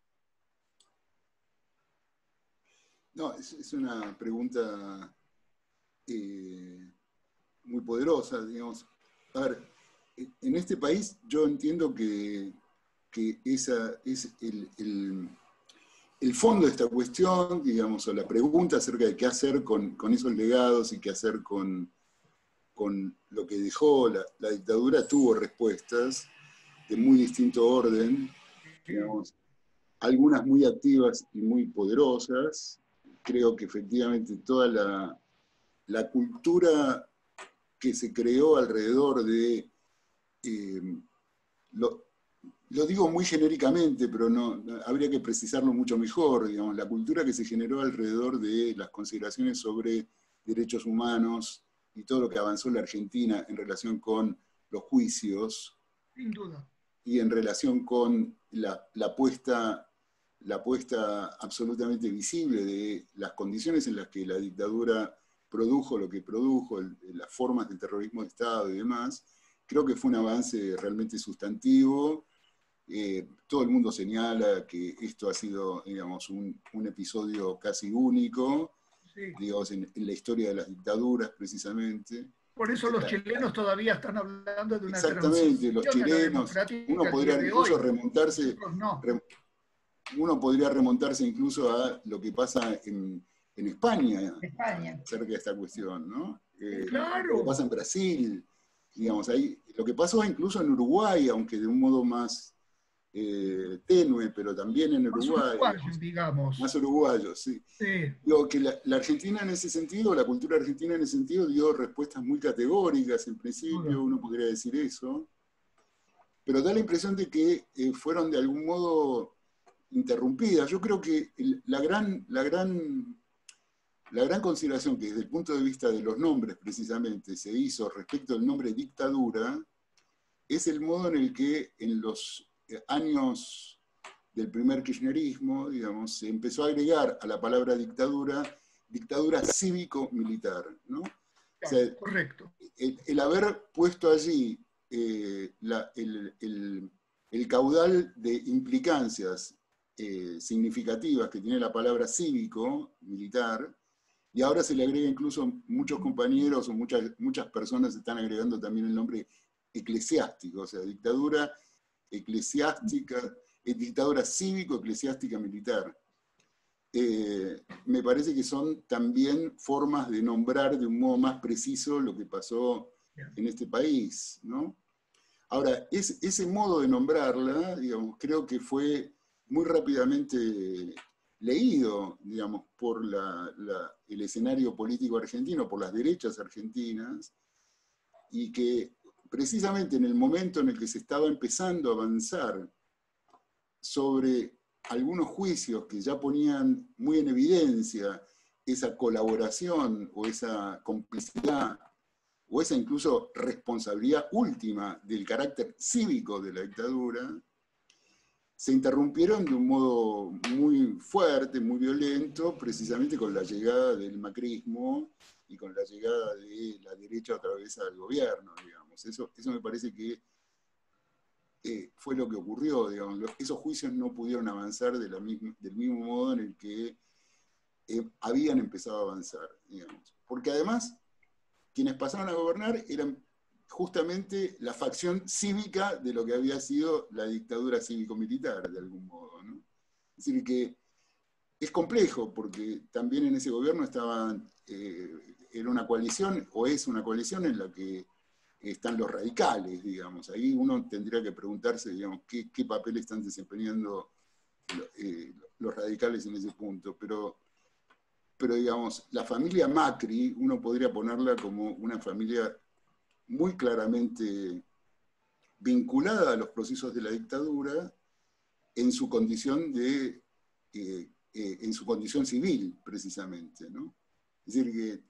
No, es una pregunta muy poderosa, digamos. A ver, en este país yo entiendo que esa es el fondo de esta cuestión, digamos, o la pregunta acerca de qué hacer con esos legados y qué hacer con lo que dejó la dictadura, tuvo respuestas de muy distinto orden, digamos, algunas muy activas y muy poderosas. Creo que efectivamente toda la cultura que se creó alrededor de, lo digo muy genéricamente, pero no, habría que precisarlo mucho mejor, digamos, la cultura que se generó alrededor de las consideraciones sobre derechos humanos y todo lo que avanzó la Argentina en relación con los juicios, Sin duda. y en relación con la puesta absolutamente visible de las condiciones en las que la dictadura produjo lo que produjo, las formas de terrorismo de Estado y demás, creo que fue un avance realmente sustantivo. Todo el mundo señala que esto ha sido, digamos, un episodio casi único, Sí. digamos, en la historia de las dictaduras, precisamente. Por eso los chilenos todavía están hablando de una Exactamente, los transición a la chilenos, uno democrática al día podría de incluso hoy. remontarse, Nosotros no. uno podría remontarse incluso a lo que pasa en España España. acerca de esta cuestión, ¿no? Lo que Claro. pasa en Brasil, digamos, ahí, lo que pasó incluso en Uruguay, aunque de un modo más tenue, pero también en Más Uruguay, uruguayos, digamos. más uruguayo, sí. Sí. Digo que la Argentina en ese sentido, la cultura argentina en ese sentido, dio respuestas muy categóricas, en principio, uno podría decir eso, pero da la impresión de que fueron de algún modo interrumpidas. Yo creo que la gran consideración que desde el punto de vista de los nombres precisamente se hizo respecto al nombre dictadura es el modo en el que en los años del primer kirchnerismo, digamos, se empezó a agregar a la palabra dictadura cívico-militar, ¿no? O sea, Correcto. El haber puesto allí el caudal de implicancias significativas que tiene la palabra cívico-militar, y ahora se le agrega incluso muchos compañeros o muchas personas están agregando también el nombre eclesiástico, o sea, dictadura eclesiástica, dictadura cívico-eclesiástica militar. Me parece que son también formas de nombrar de un modo más preciso lo que pasó en este país, ¿no? Ahora, ese modo de nombrarla, digamos, creo que fue muy rápidamente leído, digamos, por el escenario político argentino, por las derechas argentinas, y que precisamente en el momento en el que se estaba empezando a avanzar sobre algunos juicios que ya ponían muy en evidencia esa colaboración o esa complicidad o esa incluso responsabilidad última del carácter cívico de la dictadura, se interrumpieron de un modo muy fuerte, muy violento, precisamente con la llegada del macrismo y con la llegada de la derecha otra vez al gobierno, digamos. Eso me parece que fue lo que ocurrió, digamos. Esos juicios no pudieron avanzar del mismo modo en el que habían empezado a avanzar, digamos. Porque además, quienes pasaron a gobernar eran justamente la facción cívica de lo que había sido la dictadura cívico-militar, de algún modo, ¿no? Es decir, que es complejo, porque también en ese gobierno era una coalición, o es una coalición en la que están los radicales, digamos. Ahí uno tendría que preguntarse, digamos, qué papel están desempeñando los radicales en ese punto. Pero, digamos, la familia Macri, uno podría ponerla como una familia muy claramente vinculada a los procesos de la dictadura en su condición en su condición civil, precisamente, ¿no? Es decir, que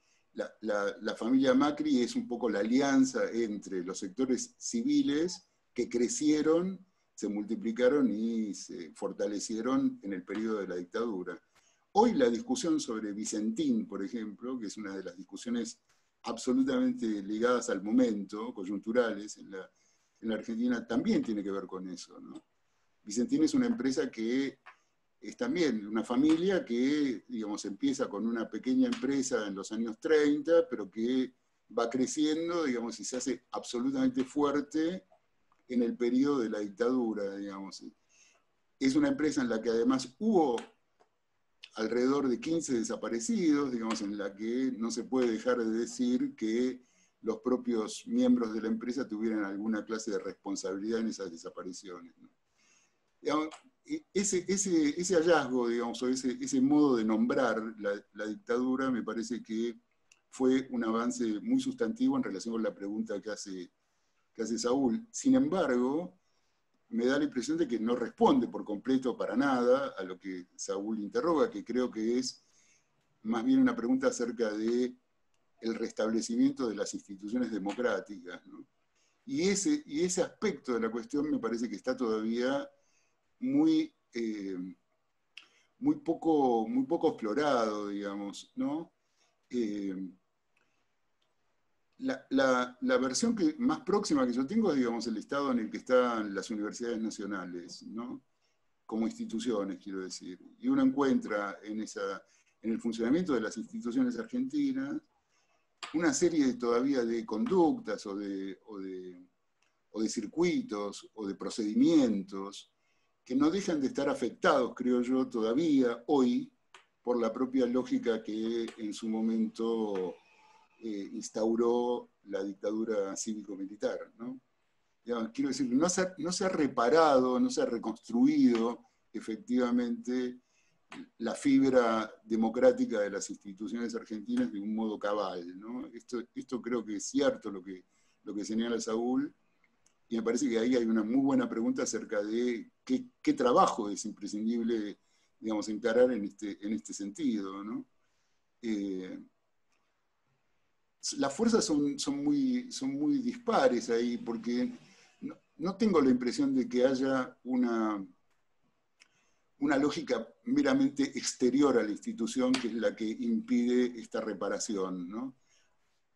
la familia Macri es un poco la alianza entre los sectores civiles que crecieron, se multiplicaron y se fortalecieron en el periodo de la dictadura. Hoy la discusión sobre Vicentín, por ejemplo, que es una de las discusiones absolutamente ligadas al momento, coyunturales en la Argentina, también tiene que ver con eso, ¿no? Vicentín es una empresa que es también una familia que, digamos, empieza con una pequeña empresa en los años 30, pero que va creciendo, digamos, y se hace absolutamente fuerte en el periodo de la dictadura, digamos. Es una empresa en la que además hubo alrededor de 15 desaparecidos, digamos, en la que no se puede dejar de decir que los propios miembros de la empresa tuvieran alguna clase de responsabilidad en esas desapariciones, ¿no? Digamos, ese hallazgo, digamos, o ese modo de nombrar la dictadura me parece que fue un avance muy sustantivo en relación con la pregunta que hace Saúl. Sin embargo, me da la impresión de que no responde por completo para nada a lo que Saúl interroga, que creo que es más bien una pregunta acerca de el restablecimiento de las instituciones democráticas, ¿no? Y ese aspecto de la cuestión me parece que está todavía muy, muy poco explorado, digamos, ¿no? La versión más próxima que yo tengo es, digamos, el estado en el que están las universidades nacionales, ¿no? Como instituciones, quiero decir. Y uno encuentra en el funcionamiento de las instituciones argentinas una serie todavía de conductas o de circuitos o de procedimientos que no dejan de estar afectados, creo yo, todavía hoy por la propia lógica que en su momento instauró la dictadura cívico-militar, ¿no? Digamos, quiero decir, no se ha reparado, no se ha reconstruido efectivamente la fibra democrática de las instituciones argentinas de un modo cabal, ¿no? Esto creo que es cierto lo que señala Saúl, y me parece que ahí hay una muy buena pregunta acerca de qué trabajo es imprescindible, digamos, encarar en este sentido, ¿no? Las fuerzas son muy dispares ahí, porque no tengo la impresión de que haya una lógica meramente exterior a la institución que es la que impide esta reparación, ¿no?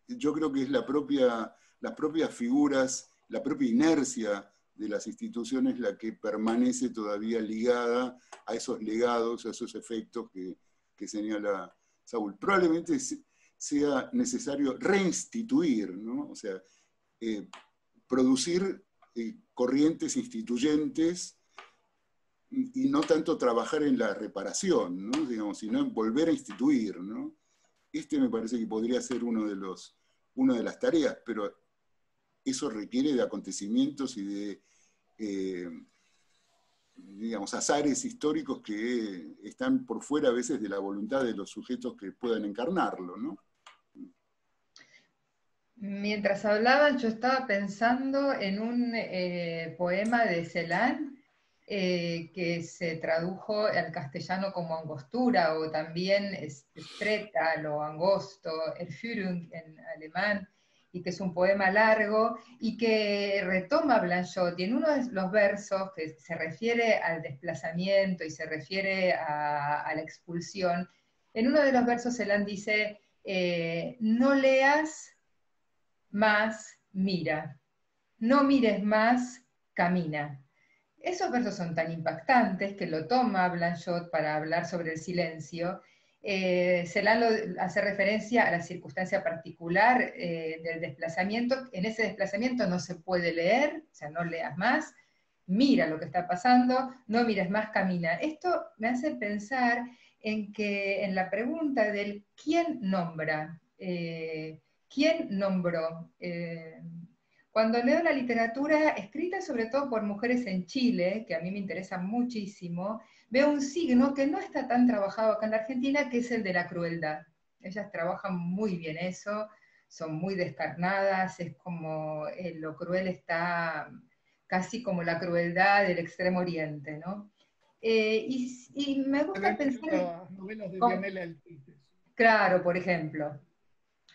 Yo creo que es las propias figuras, la propia inercia de las instituciones la que permanece todavía ligada a esos legados, a esos efectos que señala Saúl. Probablemente sea necesario reinstituir, ¿no? O sea, producir corrientes instituyentes y no tanto trabajar en la reparación, ¿no? Digamos, sino en volver a instituir, ¿no? Me parece que podría ser una de las tareas, pero eso requiere de acontecimientos y de, digamos, azares históricos que están por fuera a veces de la voluntad de los sujetos que puedan encarnarlo, ¿no? Mientras hablaban, yo estaba pensando en un poema de Celan que se tradujo al castellano como angostura, o también Stretal o angosto, Erführung en alemán, y que es un poema largo, y que retoma Blanchot, y en uno de los versos que se refiere al desplazamiento y se refiere a la expulsión, en uno de los versos Celan dice, no leas más, mira. No mires más, camina. Esos versos son tan impactantes que lo toma Blanchot para hablar sobre el silencio. Celan hace referencia a la circunstancia particular del desplazamiento. En ese desplazamiento no se puede leer, o sea, no leas más, mira lo que está pasando, no mires más, camina. Esto me hace pensar en la pregunta del quién nombra. ¿Quién nombró? Cuando leo la literatura escrita sobre todo por mujeres en Chile, que a mí me interesa muchísimo, veo un signo que no está tan trabajado acá en la Argentina, que es el de la crueldad. Ellas trabajan muy bien eso, son muy descarnadas, es como lo cruel está casi como la crueldad del Extremo Oriente, ¿no? Y me gusta pensar... Las novelas de Dianela Eltites. Claro, por ejemplo.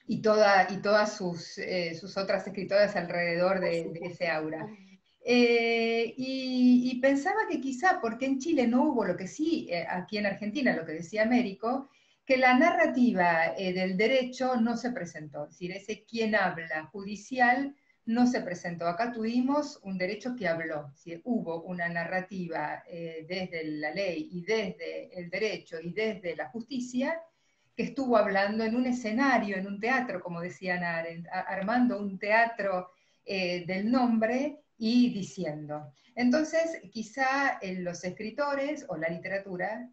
Y todas sus otras escritoras alrededor de ese aura. Y pensaba que quizá, porque en Chile no hubo lo que sí, aquí en Argentina, lo que decía Américo, que la narrativa del derecho no se presentó. Es decir, ese quién habla judicial no se presentó. Acá tuvimos un derecho que habló, ¿sí? Hubo una narrativa desde la ley y desde el derecho y desde la justicia que estuvo hablando en un escenario, en un teatro, como decían Arendt, armando un teatro del nombre y diciendo. Entonces, quizá los escritores o la literatura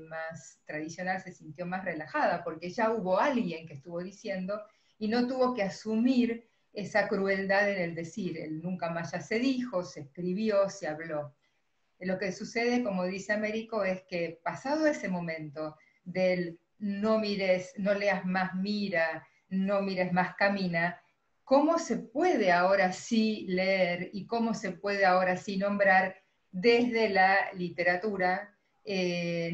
más tradicional se sintió más relajada, porque ya hubo alguien que estuvo diciendo y no tuvo que asumir esa crueldad en el decir. El nunca más ya se dijo, se escribió, se habló. Lo que sucede, como dice Américo, es que pasado ese momento del no mires, no leas más, mira, no mires más, camina, ¿cómo se puede ahora sí leer y cómo se puede ahora sí nombrar desde la literatura,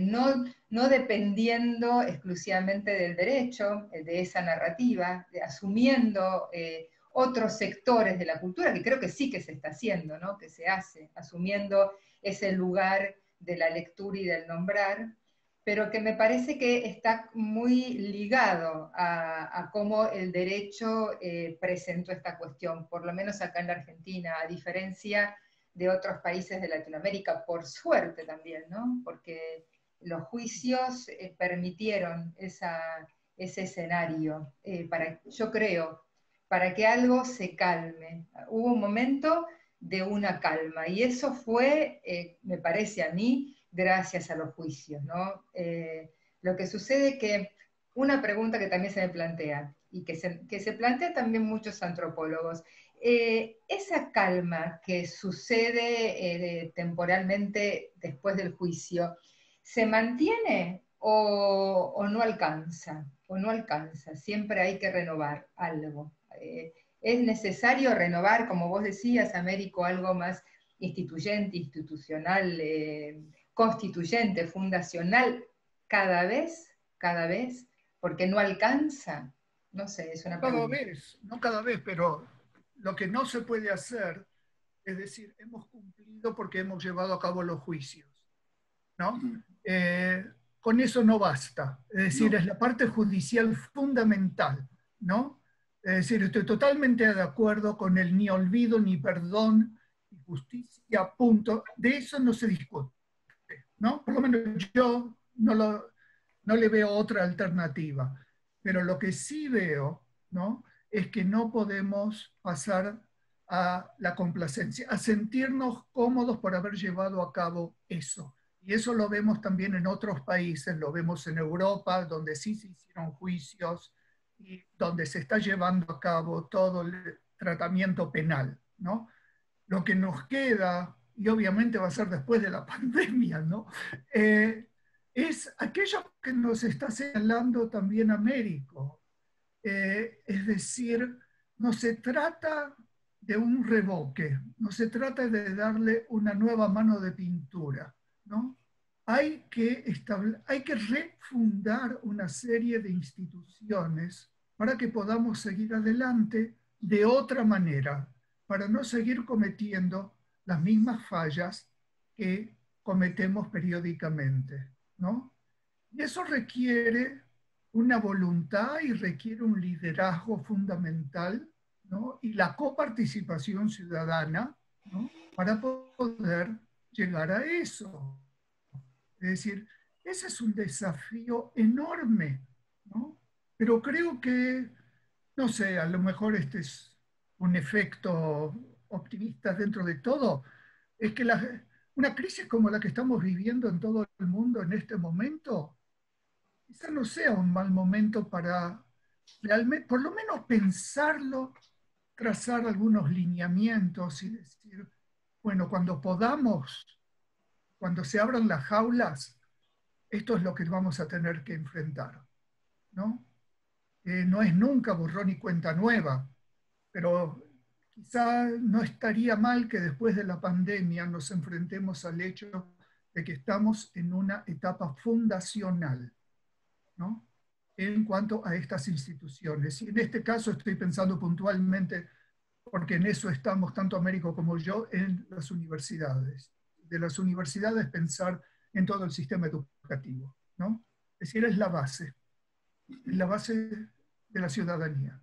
no dependiendo exclusivamente del derecho, de esa narrativa, asumiendo otros sectores de la cultura, que creo que sí que se está haciendo, ¿no? Que se hace, asumiendo ese lugar de la lectura y del nombrar, pero que me parece que está muy ligado a cómo el derecho presentó esta cuestión, por lo menos acá en la Argentina, a diferencia de otros países de Latinoamérica, por suerte también, ¿no? Porque los juicios permitieron ese escenario, yo creo, para que algo se calme. Hubo un momento de una calma, y eso fue, me parece a mí, gracias a los juicios, ¿no? Lo que sucede que una pregunta que también se me plantea, y que se plantea también muchos antropólogos, esa calma que sucede temporalmente después del juicio, ¿se mantiene o no alcanza? O no alcanza, siempre hay que renovar algo. Es necesario renovar, como vos decías, Américo, algo más instituyente, institucional, constituyente, fundacional, cada vez, porque no alcanza. No sé, es una pregunta. No cada vez, pero lo que no se puede hacer es decir, hemos cumplido porque hemos llevado a cabo los juicios, ¿no? Con eso no basta. Es decir, No. es la parte judicial fundamental, ¿no? Es decir, estoy totalmente de acuerdo con el ni olvido, ni perdón, ni justicia, punto. De eso no se discute, ¿no? Por lo menos yo no le veo otra alternativa. Pero lo que sí veo, ¿no? Es que no podemos pasar a la complacencia, a sentirnos cómodos por haber llevado a cabo eso. Y eso lo vemos también en otros países, lo vemos en Europa, donde sí se hicieron juicios y donde se está llevando a cabo todo el tratamiento penal, ¿no? Lo que nos queda, y obviamente va a ser después de la pandemia, ¿no? Es aquello que nos está señalando también Américo. Es decir, no se trata de un revoque, no se trata de darle una nueva mano de pintura, ¿no? Hay que refundar una serie de instituciones para que podamos seguir adelante de otra manera, para no seguir cometiendo las mismas fallas que cometemos periódicamente, ¿no? Y eso requiere una voluntad y requiere un liderazgo fundamental, ¿no? Y la coparticipación ciudadana, ¿no? Para poder llegar a eso. Es decir, ese es un desafío enorme, ¿no? Pero creo que, no sé, a lo mejor este es un efecto optimista dentro de todo, es que una crisis como la que estamos viviendo en todo el mundo en este momento, quizá no sea un mal momento para realmente, por lo menos pensarlo, trazar algunos lineamientos y decir, bueno, cuando podamos, cuando se abran las jaulas, esto es lo que vamos a tener que enfrentar, ¿no? No es nunca borrón y cuenta nueva, pero quizá no estaría mal que después de la pandemia nos enfrentemos al hecho de que estamos en una etapa fundacional, ¿no? En cuanto a estas instituciones. Y en este caso estoy pensando puntualmente, porque en eso estamos tanto Américo como yo, en las universidades. De las universidades pensar en todo el sistema educativo, ¿no? Es decir, es la base de la ciudadanía.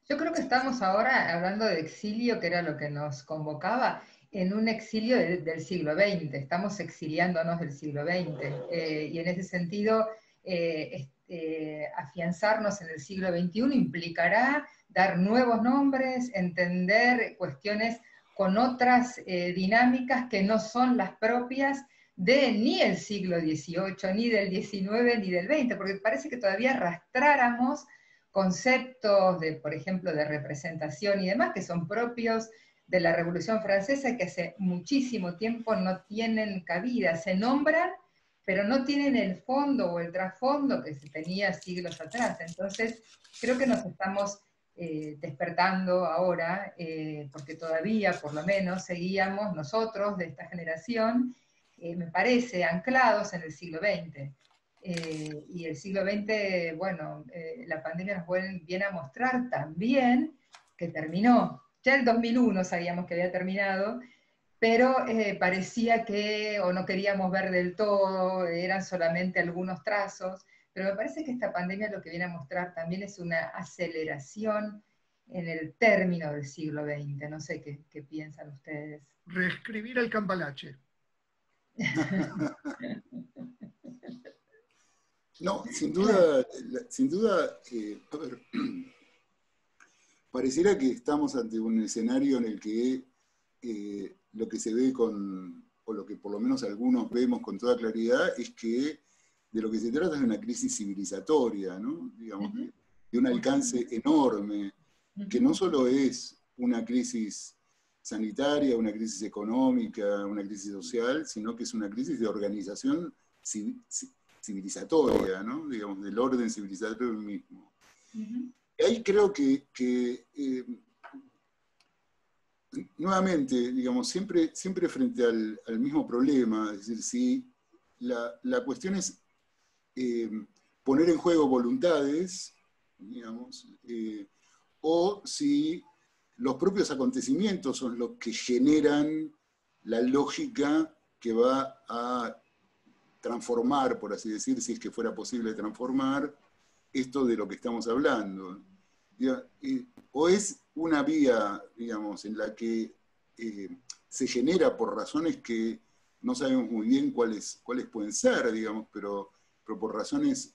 Yo creo que estamos ahora hablando de exilio, que era lo que nos convocaba, en un exilio del siglo XX. Estamos exiliándonos del siglo XX. Y en ese sentido, afianzarnos en el siglo XXI implicará dar nuevos nombres, entender cuestiones con otras dinámicas que no son las propias de ni el siglo XVIII, ni del XIX, ni del XX, porque parece que todavía arrastráramos conceptos de, por ejemplo, de representación y demás, que son propios de la Revolución Francesa, que hace muchísimo tiempo no tienen cabida, se nombran, pero no tienen el fondo o el trasfondo que se tenía siglos atrás. Entonces, creo que nos estamos despertando ahora, porque todavía, por lo menos, seguíamos nosotros de esta generación, me parece, anclados en el siglo XX. Y el siglo XX, bueno, la pandemia nos viene a mostrar también que terminó. Ya el 2001 sabíamos que había terminado, pero parecía que o no queríamos ver del todo, eran solamente algunos trazos, pero me parece que esta pandemia lo que viene a mostrar también es una aceleración en el término del siglo XX. No sé qué piensan ustedes. Reescribir el Cambalache. No, sin Claro. duda, a ver, pareciera que estamos ante un escenario en el que lo que se ve o lo que por lo menos algunos vemos con toda claridad, es que de lo que se trata es de una crisis civilizatoria, ¿no? Digamos, Uh-huh. de un alcance enorme, que Uh-huh. no solo es una crisis sanitaria, una crisis económica, una crisis social, sino que es una crisis de organización civilizatoria, ¿no? Digamos, del orden civilizatorio mismo. Uh-huh. Y ahí creo que nuevamente, digamos, siempre frente al mismo problema, es decir, si la cuestión es poner en juego voluntades, digamos, o si los propios acontecimientos son los que generan la lógica que va a transformar, por así decir, si es que fuera posible transformar esto de lo que estamos hablando. O es una vía, digamos, en la que se genera por razones que no sabemos muy bien cuáles pueden ser, digamos, pero por razones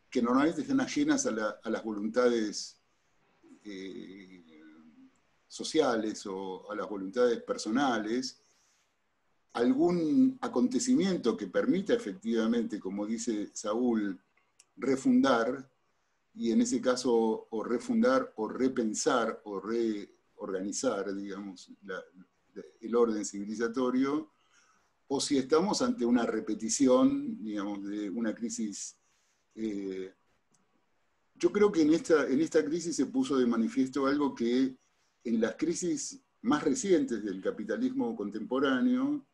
que normalmente están ajenas a las voluntades sociales o a las voluntades personales, algún acontecimiento que permita efectivamente, como dice Saúl, refundar, y en ese caso o refundar o repensar o reorganizar, digamos, el orden civilizatorio, o si estamos ante una repetición, digamos, de una crisis. Yo creo que en esta crisis se puso de manifiesto algo que en las crisis más recientes del capitalismo contemporáneo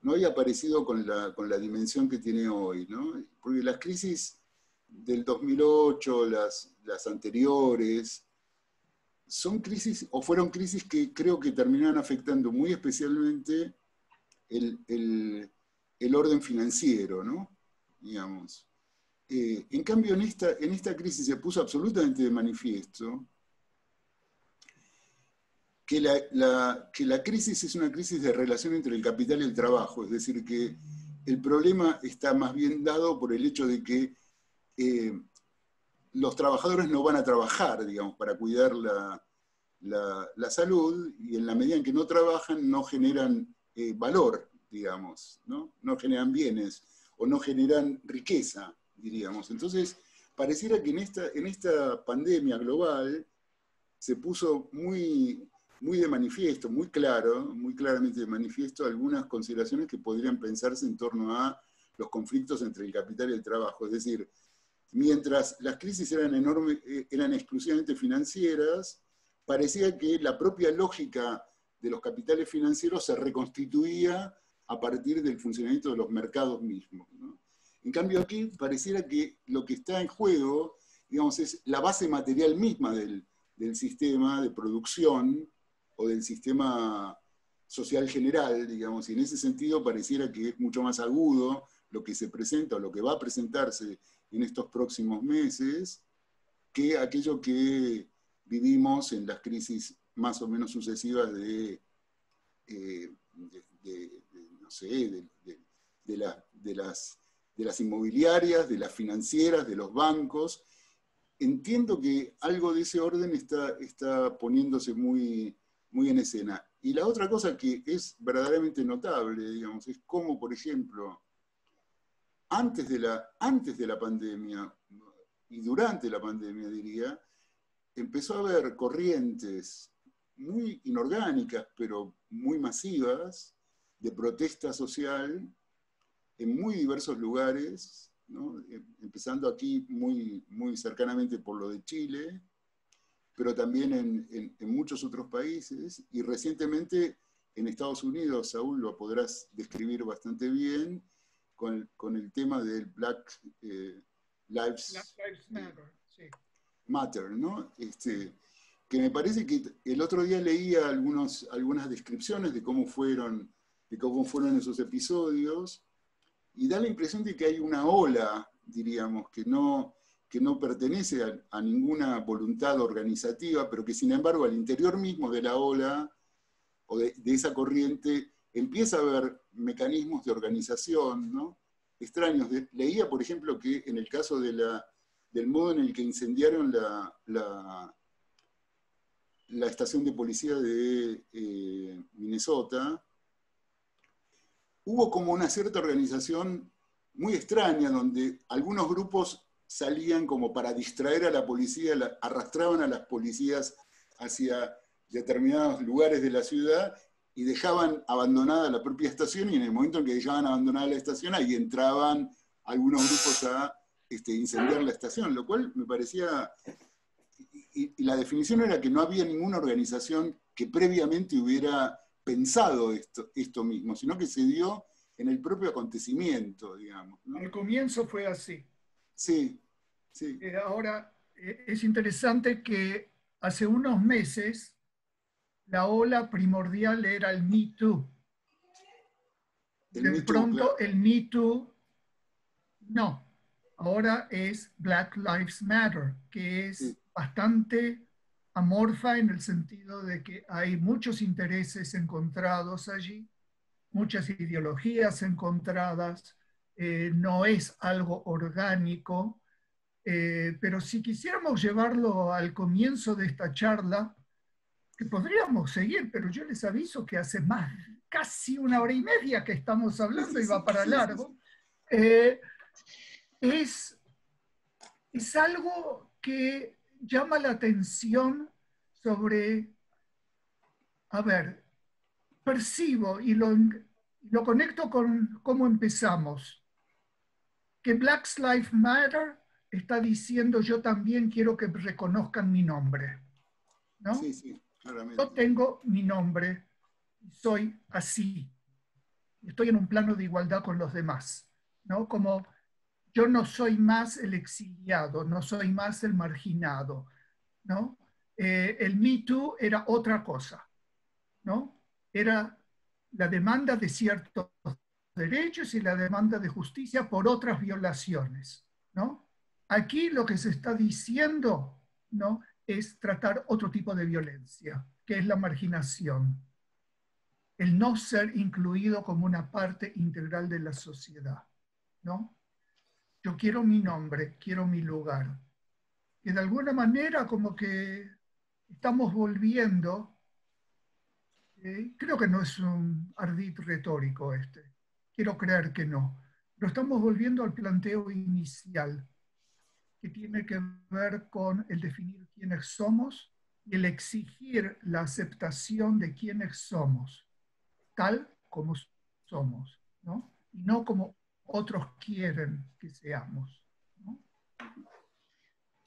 no había aparecido con la dimensión que tiene hoy, ¿no? Porque las crisis del 2008, las anteriores, son crisis, o fueron crisis que creo que terminaron afectando muy especialmente el orden financiero, ¿no? Digamos. En cambio, en esta crisis se puso absolutamente de manifiesto que la crisis es una crisis de relación entre el capital y el trabajo, es decir, que el problema está más bien dado por el hecho de que los trabajadores no van a trabajar, digamos, para cuidar la salud, y en la medida en que no trabajan no generan valor, digamos, ¿no? No generan bienes o no generan riqueza, diríamos. Entonces, pareciera que en esta pandemia global se puso muy de manifiesto, muy claramente de manifiesto algunas consideraciones que podrían pensarse en torno a los conflictos entre el capital y el trabajo. Es decir, mientras las crisis eran exclusivamente financieras, parecía que la propia lógica de los capitales financieros se reconstituía a partir del funcionamiento de los mercados mismos, ¿no? En cambio aquí pareciera que lo que está en juego, digamos, es la base material misma del sistema de producción o del sistema social general, digamos, y en ese sentido pareciera que es mucho más agudo lo que se presenta o lo que va a presentarse en estos próximos meses que aquello que vivimos en las crisis más o menos sucesivas no sé, de las inmobiliarias, de las financieras, de los bancos. Entiendo que algo de ese orden está poniéndose muy, muy en escena. Y la otra cosa que es verdaderamente notable, digamos, es cómo, por ejemplo, antes de la pandemia y durante la pandemia, diría, empezó a haber corrientes muy inorgánicas, pero muy masivas, de protesta social en muy diversos lugares, ¿no? Empezando aquí muy, muy cercanamente por lo de Chile, pero también en muchos otros países, y recientemente en Estados Unidos, Saúl, lo podrás describir bastante bien, con el tema del Black Lives Matter, sí. Matter, ¿no? Que me parece que el otro día leía algunas descripciones de cómo fueron esos episodios, y da la impresión de que hay una ola, diríamos, que no pertenece a ninguna voluntad organizativa, pero que sin embargo al interior mismo de la ola, o de esa corriente, empieza a haber mecanismos de organización, ¿no? Extraños. Leía, por ejemplo, que en el caso del modo en el que incendiaron la estación de policía de Minnesota, hubo como una cierta organización muy extraña, donde algunos grupos salían como para distraer a la policía, arrastraban a las policías hacia determinados lugares de la ciudad y dejaban abandonada la propia estación, y en el momento en que dejaban abandonada la estación, ahí entraban algunos grupos a incendiar la estación, lo cual me parecía... Y la definición era que no había ninguna organización que previamente hubiera pensado esto mismo, sino que se dio en el propio acontecimiento, digamos, ¿no? Al comienzo fue así. Sí, sí. Ahora, es interesante que hace unos meses la ola primordial era el Me Too. De pronto el Me Too, no. Ahora es Black Lives Matter, que es bastante amorfa en el sentido de que hay muchos intereses encontrados allí, muchas ideologías encontradas, no es algo orgánico, pero si quisiéramos llevarlo al comienzo de esta charla, que podríamos seguir, pero yo les aviso que hace casi 1 hora y media que estamos hablando y va para largo, es algo que llama la atención sobre, a ver, percibo y lo conecto con cómo empezamos, que Black Lives Matter está diciendo yo también quiero que reconozcan mi nombre, ¿no? Sí, sí, claramente. Yo tengo mi nombre, soy así, estoy en un plano de igualdad con los demás, ¿no? Como yo no soy más el exiliado, no soy más el marginado, ¿no? El Me Too era otra cosa, ¿no? Era la demanda de ciertos derechos y la demanda de justicia por otras violaciones, ¿no? Aquí lo que se está diciendo, ¿no?, es tratar otro tipo de violencia, que es la marginación, el no ser incluido como una parte integral de la sociedad, ¿no? Yo quiero mi nombre, quiero mi lugar. Que de alguna manera como que estamos volviendo, creo que no es un ardid retórico quiero creer que no, pero estamos volviendo al planteo inicial, que tiene que ver con el definir quiénes somos y el exigir la aceptación de quiénes somos, tal como somos, ¿no? Y no como otros quieren que seamos, ¿no?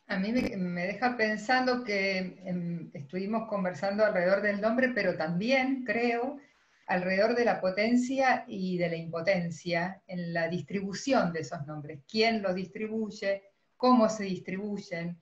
A mí me deja pensando que estuvimos conversando alrededor del nombre, pero también creo alrededor de la potencia y de la impotencia en la distribución de esos nombres. ¿Quién los distribuye? ¿Cómo se distribuyen?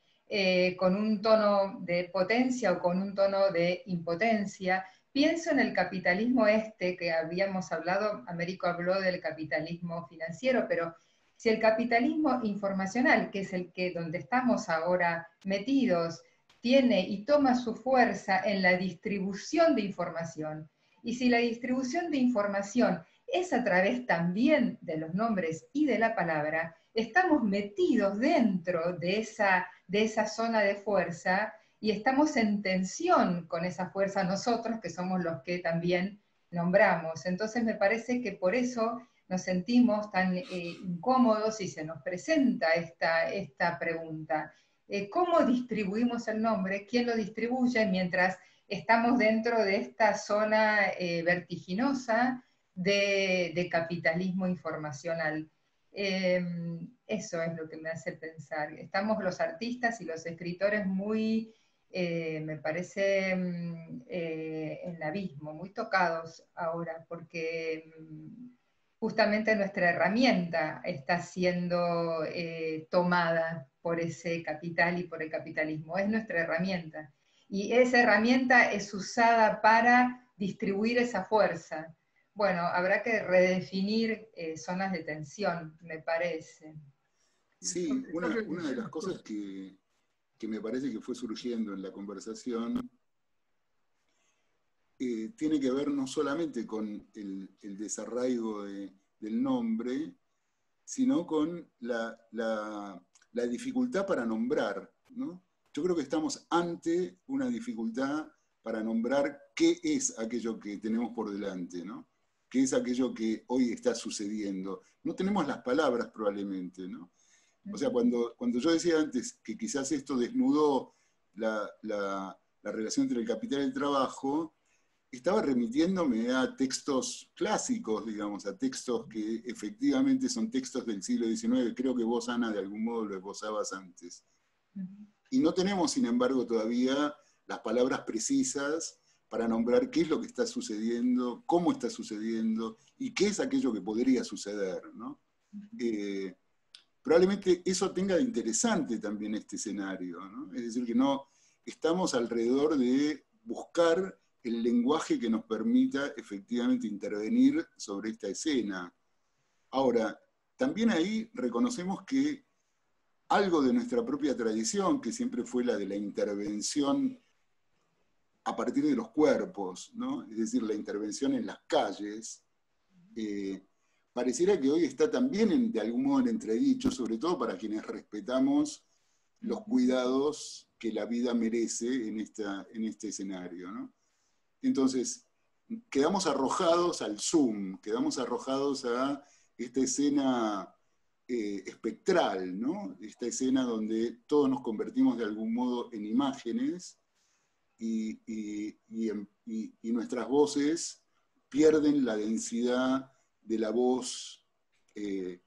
¿Con un tono de potencia o con un tono de impotencia? Pienso en el capitalismo que habíamos hablado, Américo habló del capitalismo financiero, pero si el capitalismo informacional, que es donde estamos ahora metidos, tiene y toma su fuerza en la distribución de información. Y si la distribución de información es a través también de los nombres y de la palabra, estamos metidos dentro de esa zona de fuerza y estamos en tensión con esa fuerza nosotros, que somos los que también nombramos. Entonces me parece que por eso nos sentimos tan incómodos y se nos presenta esta pregunta. ¿Cómo distribuimos el nombre? ¿Quién lo distribuye mientras estamos dentro de esta zona vertiginosa de capitalismo informacional? Eso es lo que me hace pensar. Estamos los artistas y los escritores muy, me parece, en el abismo, muy tocados ahora, porque justamente nuestra herramienta está siendo tomada por ese capital y por el capitalismo. Es nuestra herramienta. Y esa herramienta es usada para distribuir esa fuerza. Bueno, habrá que redefinir zonas de tensión, me parece. Sí, una de las cosas que me parece que fue surgiendo en la conversación tiene que ver no solamente con el desarraigo del nombre, sino con la dificultad para nombrar, ¿no? Yo creo que estamos ante una dificultad para nombrar qué es aquello que tenemos por delante, ¿no? Qué es aquello que hoy está sucediendo. No tenemos las palabras probablemente, ¿no? O sea, cuando yo decía antes que quizás esto desnudó la relación entre el capital y el trabajo, estaba remitiéndome a textos clásicos, digamos, a textos que efectivamente son textos del siglo XIX. Creo que vos, Ana, de algún modo lo esbozabas antes. Y no tenemos, sin embargo, todavía las palabras precisas para nombrar qué es lo que está sucediendo, cómo está sucediendo y qué es aquello que podría suceder, ¿no? Probablemente eso tenga de interesante también este escenario, ¿no? Es decir, que no estamos alrededor de buscar el lenguaje que nos permita efectivamente intervenir sobre esta escena. Ahora, también ahí reconocemos que algo de nuestra propia tradición, que siempre fue la de la intervención a partir de los cuerpos, ¿no? Es decir, la intervención en las calles, pareciera que hoy está también de algún modo en entredicho, sobre todo para quienes respetamos los cuidados que la vida merece en este escenario, ¿no? Entonces, quedamos arrojados al Zoom, quedamos arrojados a esta escena espectral, ¿no? Esta escena donde todos nos convertimos de algún modo en imágenes y nuestras voces pierden la densidad de la voz en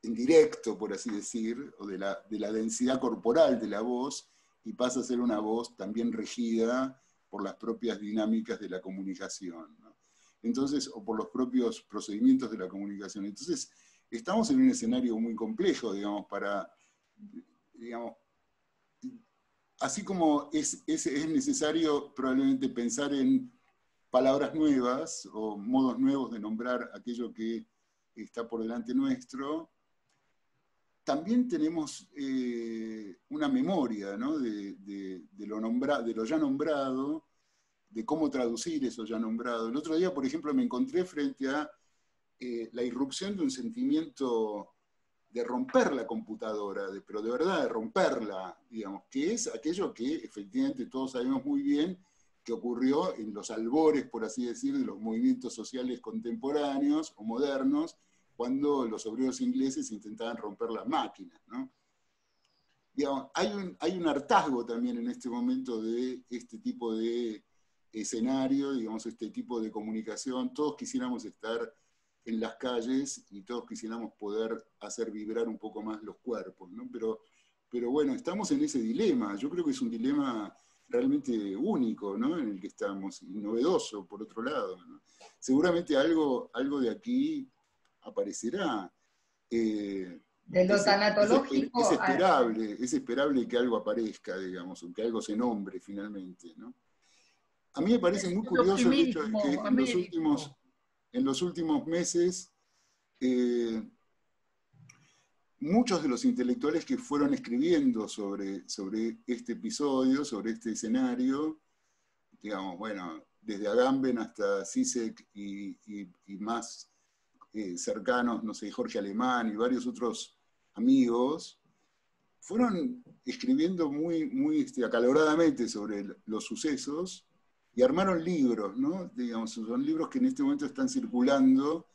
directo, por así decir, o de la densidad corporal de la voz, y pasa a ser una voz también regida por las propias dinámicas de la comunicación, ¿no? Entonces, o por los propios procedimientos de la comunicación. Entonces, estamos en un escenario muy complejo, digamos, digamos, así como es necesario probablemente pensar en palabras nuevas o modos nuevos de nombrar aquello que está por delante nuestro, también tenemos una memoria, ¿no? de lo ya nombrado, de cómo traducir eso ya nombrado. El otro día, por ejemplo, me encontré frente a la irrupción de un sentimiento de romper la computadora, pero de verdad de romperla, digamos, que es aquello que efectivamente todos sabemos muy bien que ocurrió en los albores, por así decir, de los movimientos sociales contemporáneos o modernos, cuando los obreros ingleses intentaban romper las máquinas, ¿no? Digamos, hay un hartazgo también en este momento de este tipo de escenario, digamos, este tipo de comunicación. Todos quisiéramos estar en las calles y todos quisiéramos poder hacer vibrar un poco más los cuerpos, ¿no? Pero bueno, estamos en ese dilema. Yo creo que es un dilema realmente único, ¿no? En el que estamos, y novedoso, por otro lado, ¿no? Seguramente algo de aquí aparecerá. De lo tanatológico es esperable que algo aparezca, digamos, o que algo se nombre finalmente, ¿no? A mí me parece muy curioso el hecho de que en los últimos meses muchos de los intelectuales que fueron escribiendo sobre este episodio, sobre este escenario, digamos, bueno, desde Agamben hasta Zizek y más cercanos, no sé, Jorge Alemán y varios otros amigos, fueron escribiendo muy acaloradamente sobre los sucesos y armaron libros, ¿no? Digamos, son libros que en este momento están circulando,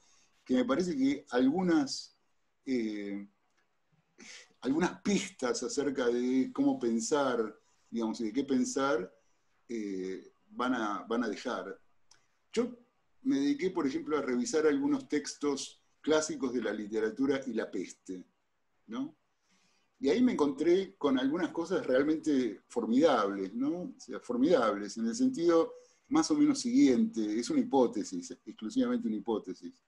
que me parece que algunas pistas acerca de cómo pensar, digamos, y de qué pensar, van a dejar. Yo me dediqué, por ejemplo, a revisar algunos textos clásicos de la literatura y la peste, ¿no? Y ahí me encontré con algunas cosas realmente formidables, ¿no? O sea, formidables, en el sentido más o menos siguiente, es una hipótesis, exclusivamente una hipótesis.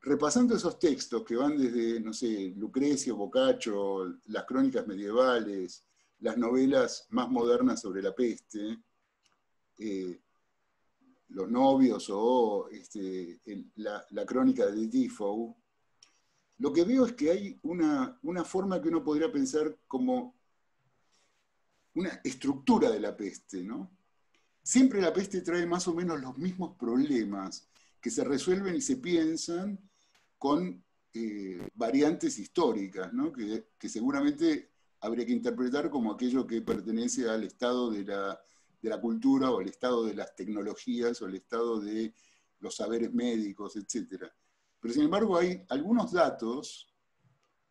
Repasando esos textos que van desde, no sé, Lucrecio, Boccaccio, las crónicas medievales, las novelas más modernas sobre la peste, Los novios o la crónica de Defoe, lo que veo es que hay una forma que uno podría pensar como una estructura de la peste, ¿no? Siempre la peste trae más o menos los mismos problemas que se resuelven y se piensan con variantes históricas, ¿no? que seguramente habría que interpretar como aquello que pertenece al estado de la cultura o al estado de las tecnologías o al estado de los saberes médicos, etc. Pero sin embargo hay algunos datos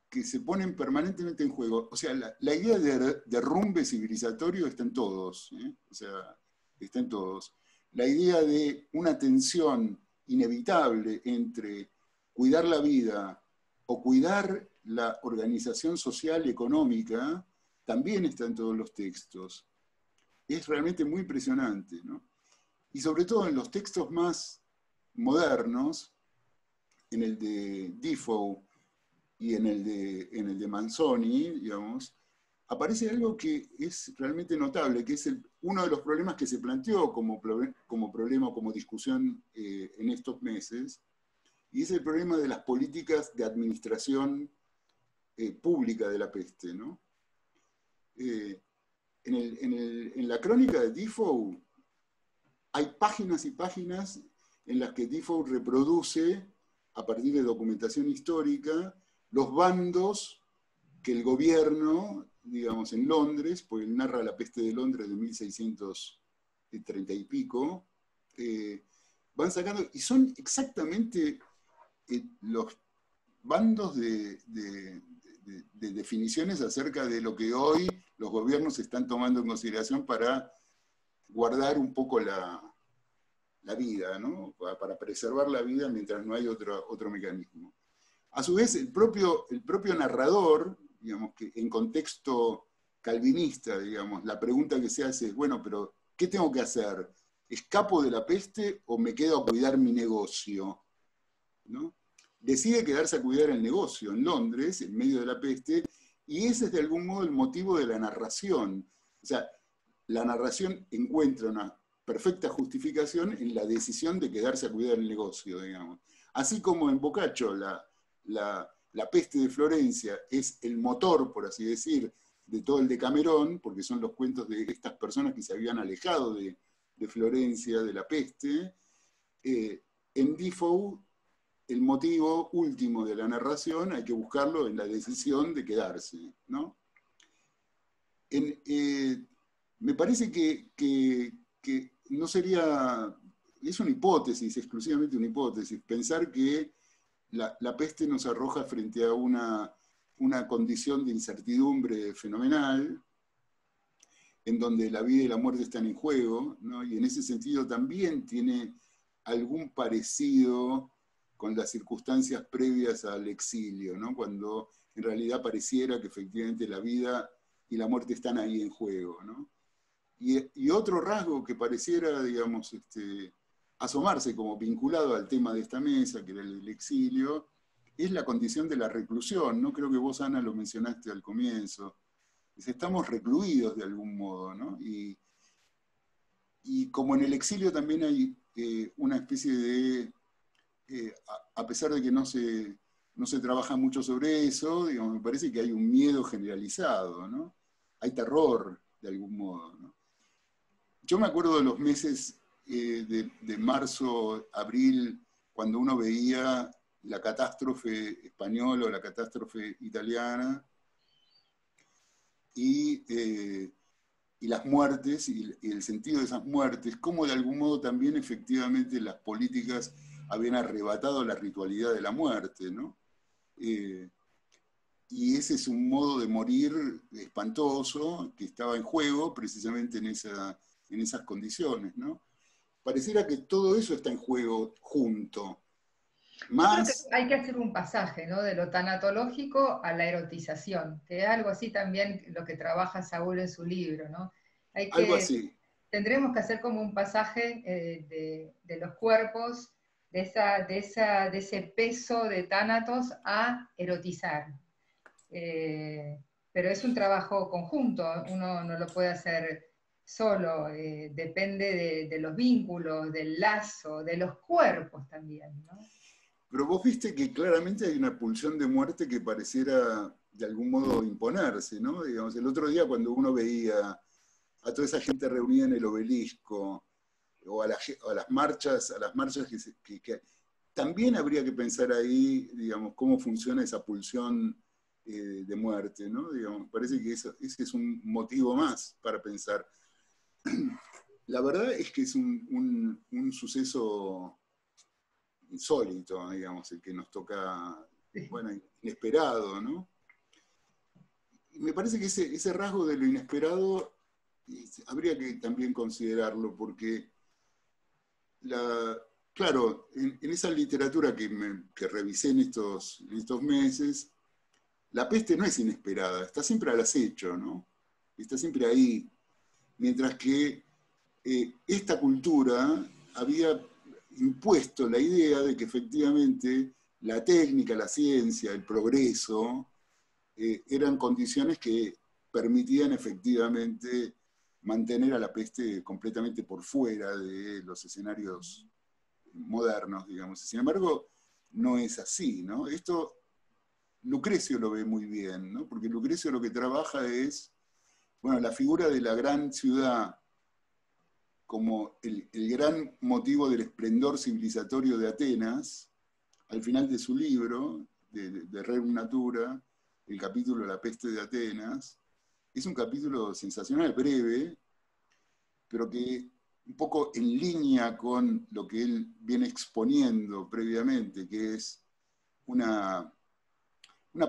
que se ponen permanentemente en juego. O sea, la idea de derrumbe civilizatorio está en todos, ¿eh? O sea, está en todos. La idea de una tensión inevitable entre cuidar la vida o cuidar la organización social y económica también está en todos los textos. Es realmente muy impresionante, ¿no? Y sobre todo en los textos más modernos, en el de Defoe y en el de Manzoni, digamos, aparece algo que es realmente notable, que es uno de los problemas que se planteó como problema, como discusión en estos meses, y es el problema de las políticas de administración pública de la peste, ¿no? En la crónica de Defoe hay páginas y páginas en las que Defoe reproduce, a partir de documentación histórica, los bandos que el gobierno, digamos, en Londres, porque él narra la peste de Londres de 1630 y pico, van sacando, y son exactamente los bandos de definiciones acerca de lo que hoy los gobiernos están tomando en consideración para guardar un poco la vida, ¿no? Para preservar la vida mientras no hay otro mecanismo. A su vez, el propio narrador, digamos, que en contexto calvinista, digamos, la pregunta que se hace es, bueno, pero ¿qué tengo que hacer? ¿Escapo de la peste o me quedo a cuidar mi negocio? ¿No? Decide quedarse a cuidar el negocio en Londres, en medio de la peste, y ese es de algún modo el motivo de la narración. O sea, la narración encuentra una perfecta justificación en la decisión de quedarse a cuidar el negocio, digamos. Así como en Boccaccio la peste de Florencia es el motor, por así decir, de todo el Decamerón, porque son los cuentos de estas personas que se habían alejado de Florencia, de la peste. En Defoe, el motivo último de la narración hay que buscarlo en la decisión de quedarse, ¿no? Me parece que no sería, es una hipótesis, exclusivamente una hipótesis, pensar que la peste nos arroja frente a una condición de incertidumbre fenomenal, en donde la vida y la muerte están en juego, ¿no? Y en ese sentido también tiene algún parecido con las circunstancias previas al exilio, ¿no? Cuando en realidad pareciera que efectivamente la vida y la muerte están ahí en juego, ¿no? Y otro rasgo que pareciera, digamos, asomarse como vinculado al tema de esta mesa, que era el exilio, es la condición de la reclusión, ¿no? Creo que vos, Ana, lo mencionaste al comienzo. Estamos recluidos de algún modo, ¿no? Y como en el exilio también hay una especie de, a pesar de que no se no se trabaja mucho sobre eso, digamos, me parece que hay un miedo generalizado, ¿no? Hay terror, de algún modo, ¿no? Yo me acuerdo de los meses de marzo, abril, cuando uno veía la catástrofe española o la catástrofe italiana, y las muertes, y el sentido de esas muertes, cómo de algún modo también efectivamente las políticas habían arrebatado la ritualidad de la muerte, ¿no? Y ese es un modo de morir espantoso que estaba en juego precisamente en esas condiciones, ¿no? Pareciera que todo eso está en juego junto. Yo creo que Más, hay que hacer un pasaje, ¿no? De lo tanatológico a la erotización, que es algo así también lo que trabaja Saúl en su libro, ¿no? algo así. Tendremos que hacer como un pasaje de los cuerpos, de ese peso de tánatos a erotizar. Pero es un trabajo conjunto, uno no lo puede hacer solo, depende de los vínculos, del lazo, de los cuerpos también, ¿no? Pero vos viste que claramente hay una pulsión de muerte que pareciera de algún modo imponerse, ¿no? Digamos, el otro día cuando uno veía a toda esa gente reunida en el obelisco, o a las marchas, que también habría que pensar ahí, digamos, cómo funciona esa pulsión de muerte, ¿no? Digamos, parece que ese es un motivo más para pensar. La verdad es que es un suceso insólito, digamos, el que nos toca, bueno, inesperado, ¿no? Y me parece que ese rasgo de lo inesperado habría que también considerarlo, porque claro, en esa literatura que revisé en estos meses, la peste no es inesperada, está siempre al acecho, ¿no? Está siempre ahí. Mientras que esta cultura había impuesto la idea de que efectivamente la técnica, la ciencia, el progreso, eran condiciones que permitían efectivamente mantener a la peste completamente por fuera de los escenarios modernos, digamos. Sin embargo, no es así, ¿no? Esto Lucrecio lo ve muy bien, ¿no? Porque Lucrecio lo que trabaja es, bueno, la figura de la gran ciudad como el gran motivo del esplendor civilizatorio de Atenas, al final de su libro, de Rerum Natura, el capítulo La peste de Atenas, es un capítulo sensacional, breve, pero que un poco en línea con lo que él viene exponiendo previamente, que es una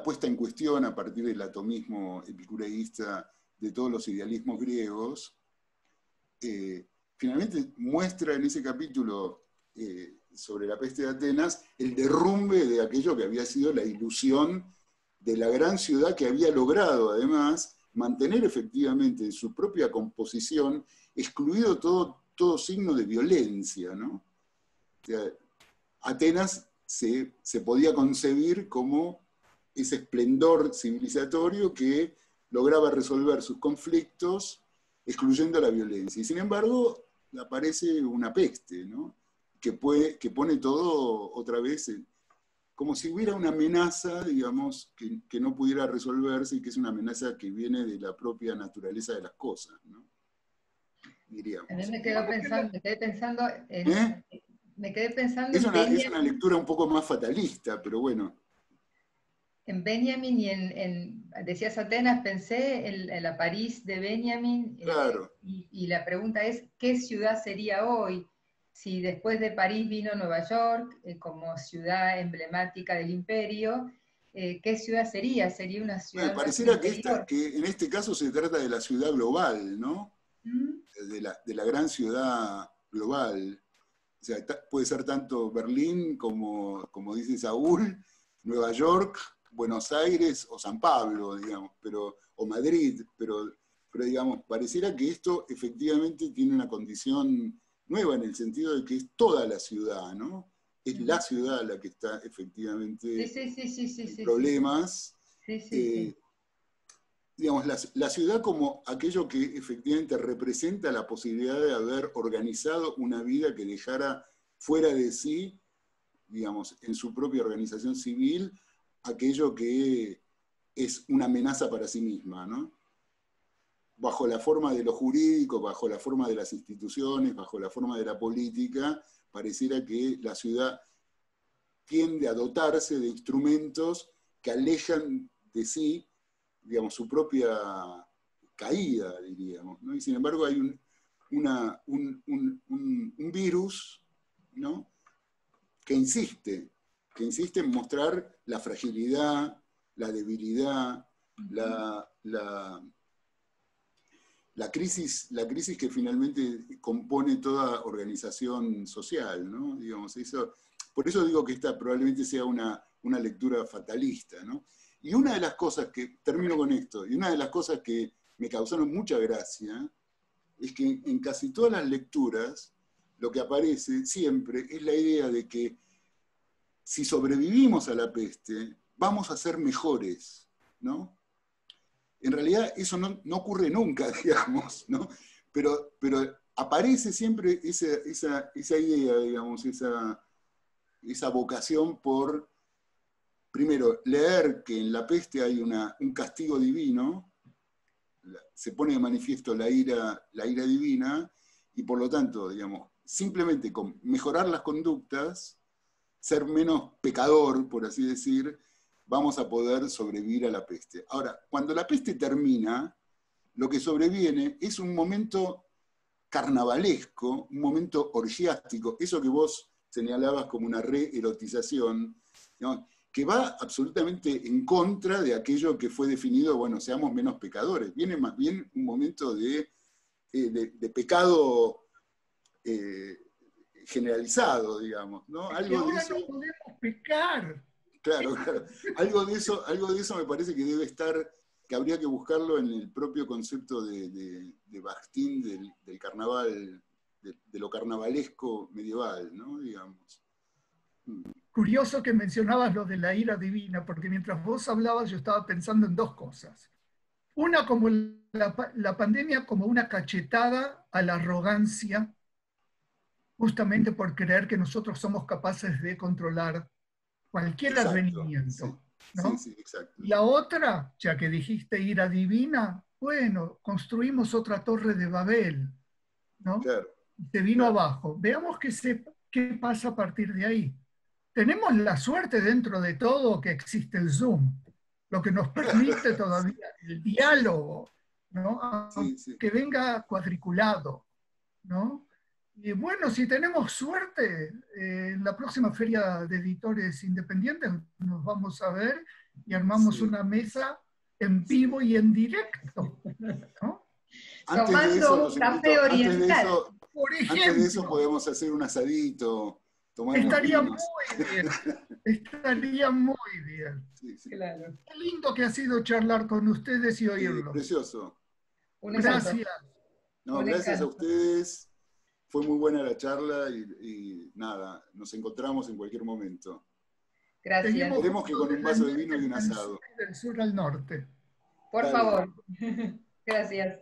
puesta en cuestión a partir del atomismo epicureísta de todos los idealismos griegos. Finalmente muestra en ese capítulo sobre la peste de Atenas el derrumbe de aquello que había sido la ilusión de la gran ciudad, que había logrado además mantener efectivamente en su propia composición excluido todo signo de violencia, ¿no? O sea, Atenas se podía concebir como ese esplendor civilizatorio que lograba resolver sus conflictos excluyendo la violencia. Y sin embargo, aparece una peste, ¿no? que pone todo otra vez como si hubiera una amenaza, digamos, que no pudiera resolverse y que es una amenaza que viene de la propia naturaleza de las cosas, ¿no? Diríamos. A mí me quedé pensando ¿Eh? Es en una lectura un poco más fatalista, pero bueno. En Benjamin y decías Atenas, pensé en la París de Benjamin, Claro. y la pregunta es, ¿qué ciudad sería hoy? Si después de París vino Nueva York como ciudad emblemática del imperio, ¿qué ciudad sería? ¿Sería una ciudad Bueno, más pareciera interior? que en este caso se trata de la ciudad global, ¿no? ¿Mm? De la gran ciudad global. O sea, puede ser tanto Berlín como dice Saúl, Nueva York, Buenos Aires o San Pablo, digamos, o Madrid, pero digamos, pareciera que esto efectivamente tiene una condición nueva en el sentido de que es toda la ciudad, ¿no? Es la ciudad la que está efectivamente en problemas. Digamos, la ciudad como aquello que efectivamente representa la posibilidad de haber organizado una vida que dejara fuera de sí, digamos, en su propia organización civil, aquello que es una amenaza para sí misma, ¿no? Bajo la forma de lo jurídico, bajo la forma de las instituciones, bajo la forma de la política, pareciera que la ciudad tiende a dotarse de instrumentos que alejan de sí, digamos, su propia caída, diríamos, ¿no? Y sin embargo hay un virus, ¿no? que insiste en mostrar la fragilidad, la debilidad, la crisis que finalmente compone toda organización social, ¿no? Digamos, por eso digo que esta probablemente sea una lectura fatalista, ¿no? Y una de las cosas que, termino con esto, y una de las cosas que me causaron mucha gracia, es que en casi todas las lecturas, lo que aparece siempre es la idea de que si sobrevivimos a la peste, vamos a ser mejores, ¿no? En realidad eso no ocurre nunca, digamos, ¿no? Pero aparece siempre esa idea, digamos, esa vocación por, primero, leer que en la peste hay un castigo divino, se pone de manifiesto la ira divina, y por lo tanto, digamos, simplemente con mejorar las conductas, ser menos pecador, por así decir, vamos a poder sobrevivir a la peste. Ahora, cuando la peste termina, lo que sobreviene es un momento carnavalesco, un momento orgiástico, eso que vos señalabas como una re-erotización, ¿no? Que va absolutamente en contra de aquello que fue definido, bueno, seamos menos pecadores. Viene más bien un momento de pecado generalizado, digamos, ¿no? Que ahora no podemos pecar. Claro. Algo de eso me parece que debe estar, que habría que buscarlo en el propio concepto de Bakhtin del carnaval, de lo carnavalesco medieval, ¿no? Digamos. Curioso que mencionabas lo de la ira divina, porque mientras vos hablabas yo estaba pensando en dos cosas. Una, como la pandemia como una cachetada a la arrogancia, justamente por creer que nosotros somos capaces de controlar cualquier advenimiento, ¿no? Sí, exacto. Y la otra, ya que dijiste ira divina, bueno, construimos otra torre de Babel, ¿no? Claro, y se vino abajo. Veamos qué pasa a partir de ahí. Tenemos la suerte dentro de todo que existe el Zoom, lo que nos permite todavía el diálogo, ¿no? Que venga cuadriculado, ¿no? Y bueno, si tenemos suerte, en la próxima feria de editores independientes nos vamos a ver y armamos una mesa en vivo y en directo, ¿no? Tomando un café oriental. Por ejemplo, antes de eso podemos hacer un asadito. Estaría muy bien. Estaría muy bien. Sí. Claro. Qué lindo que ha sido charlar con ustedes y oírlos. Precioso. Gracias. Gracias a ustedes. Fue muy buena la charla y nada, nos encontramos en cualquier momento. Gracias. Esperemos que con un vaso de vino y un asado. Del sur al norte. Por favor. Gracias.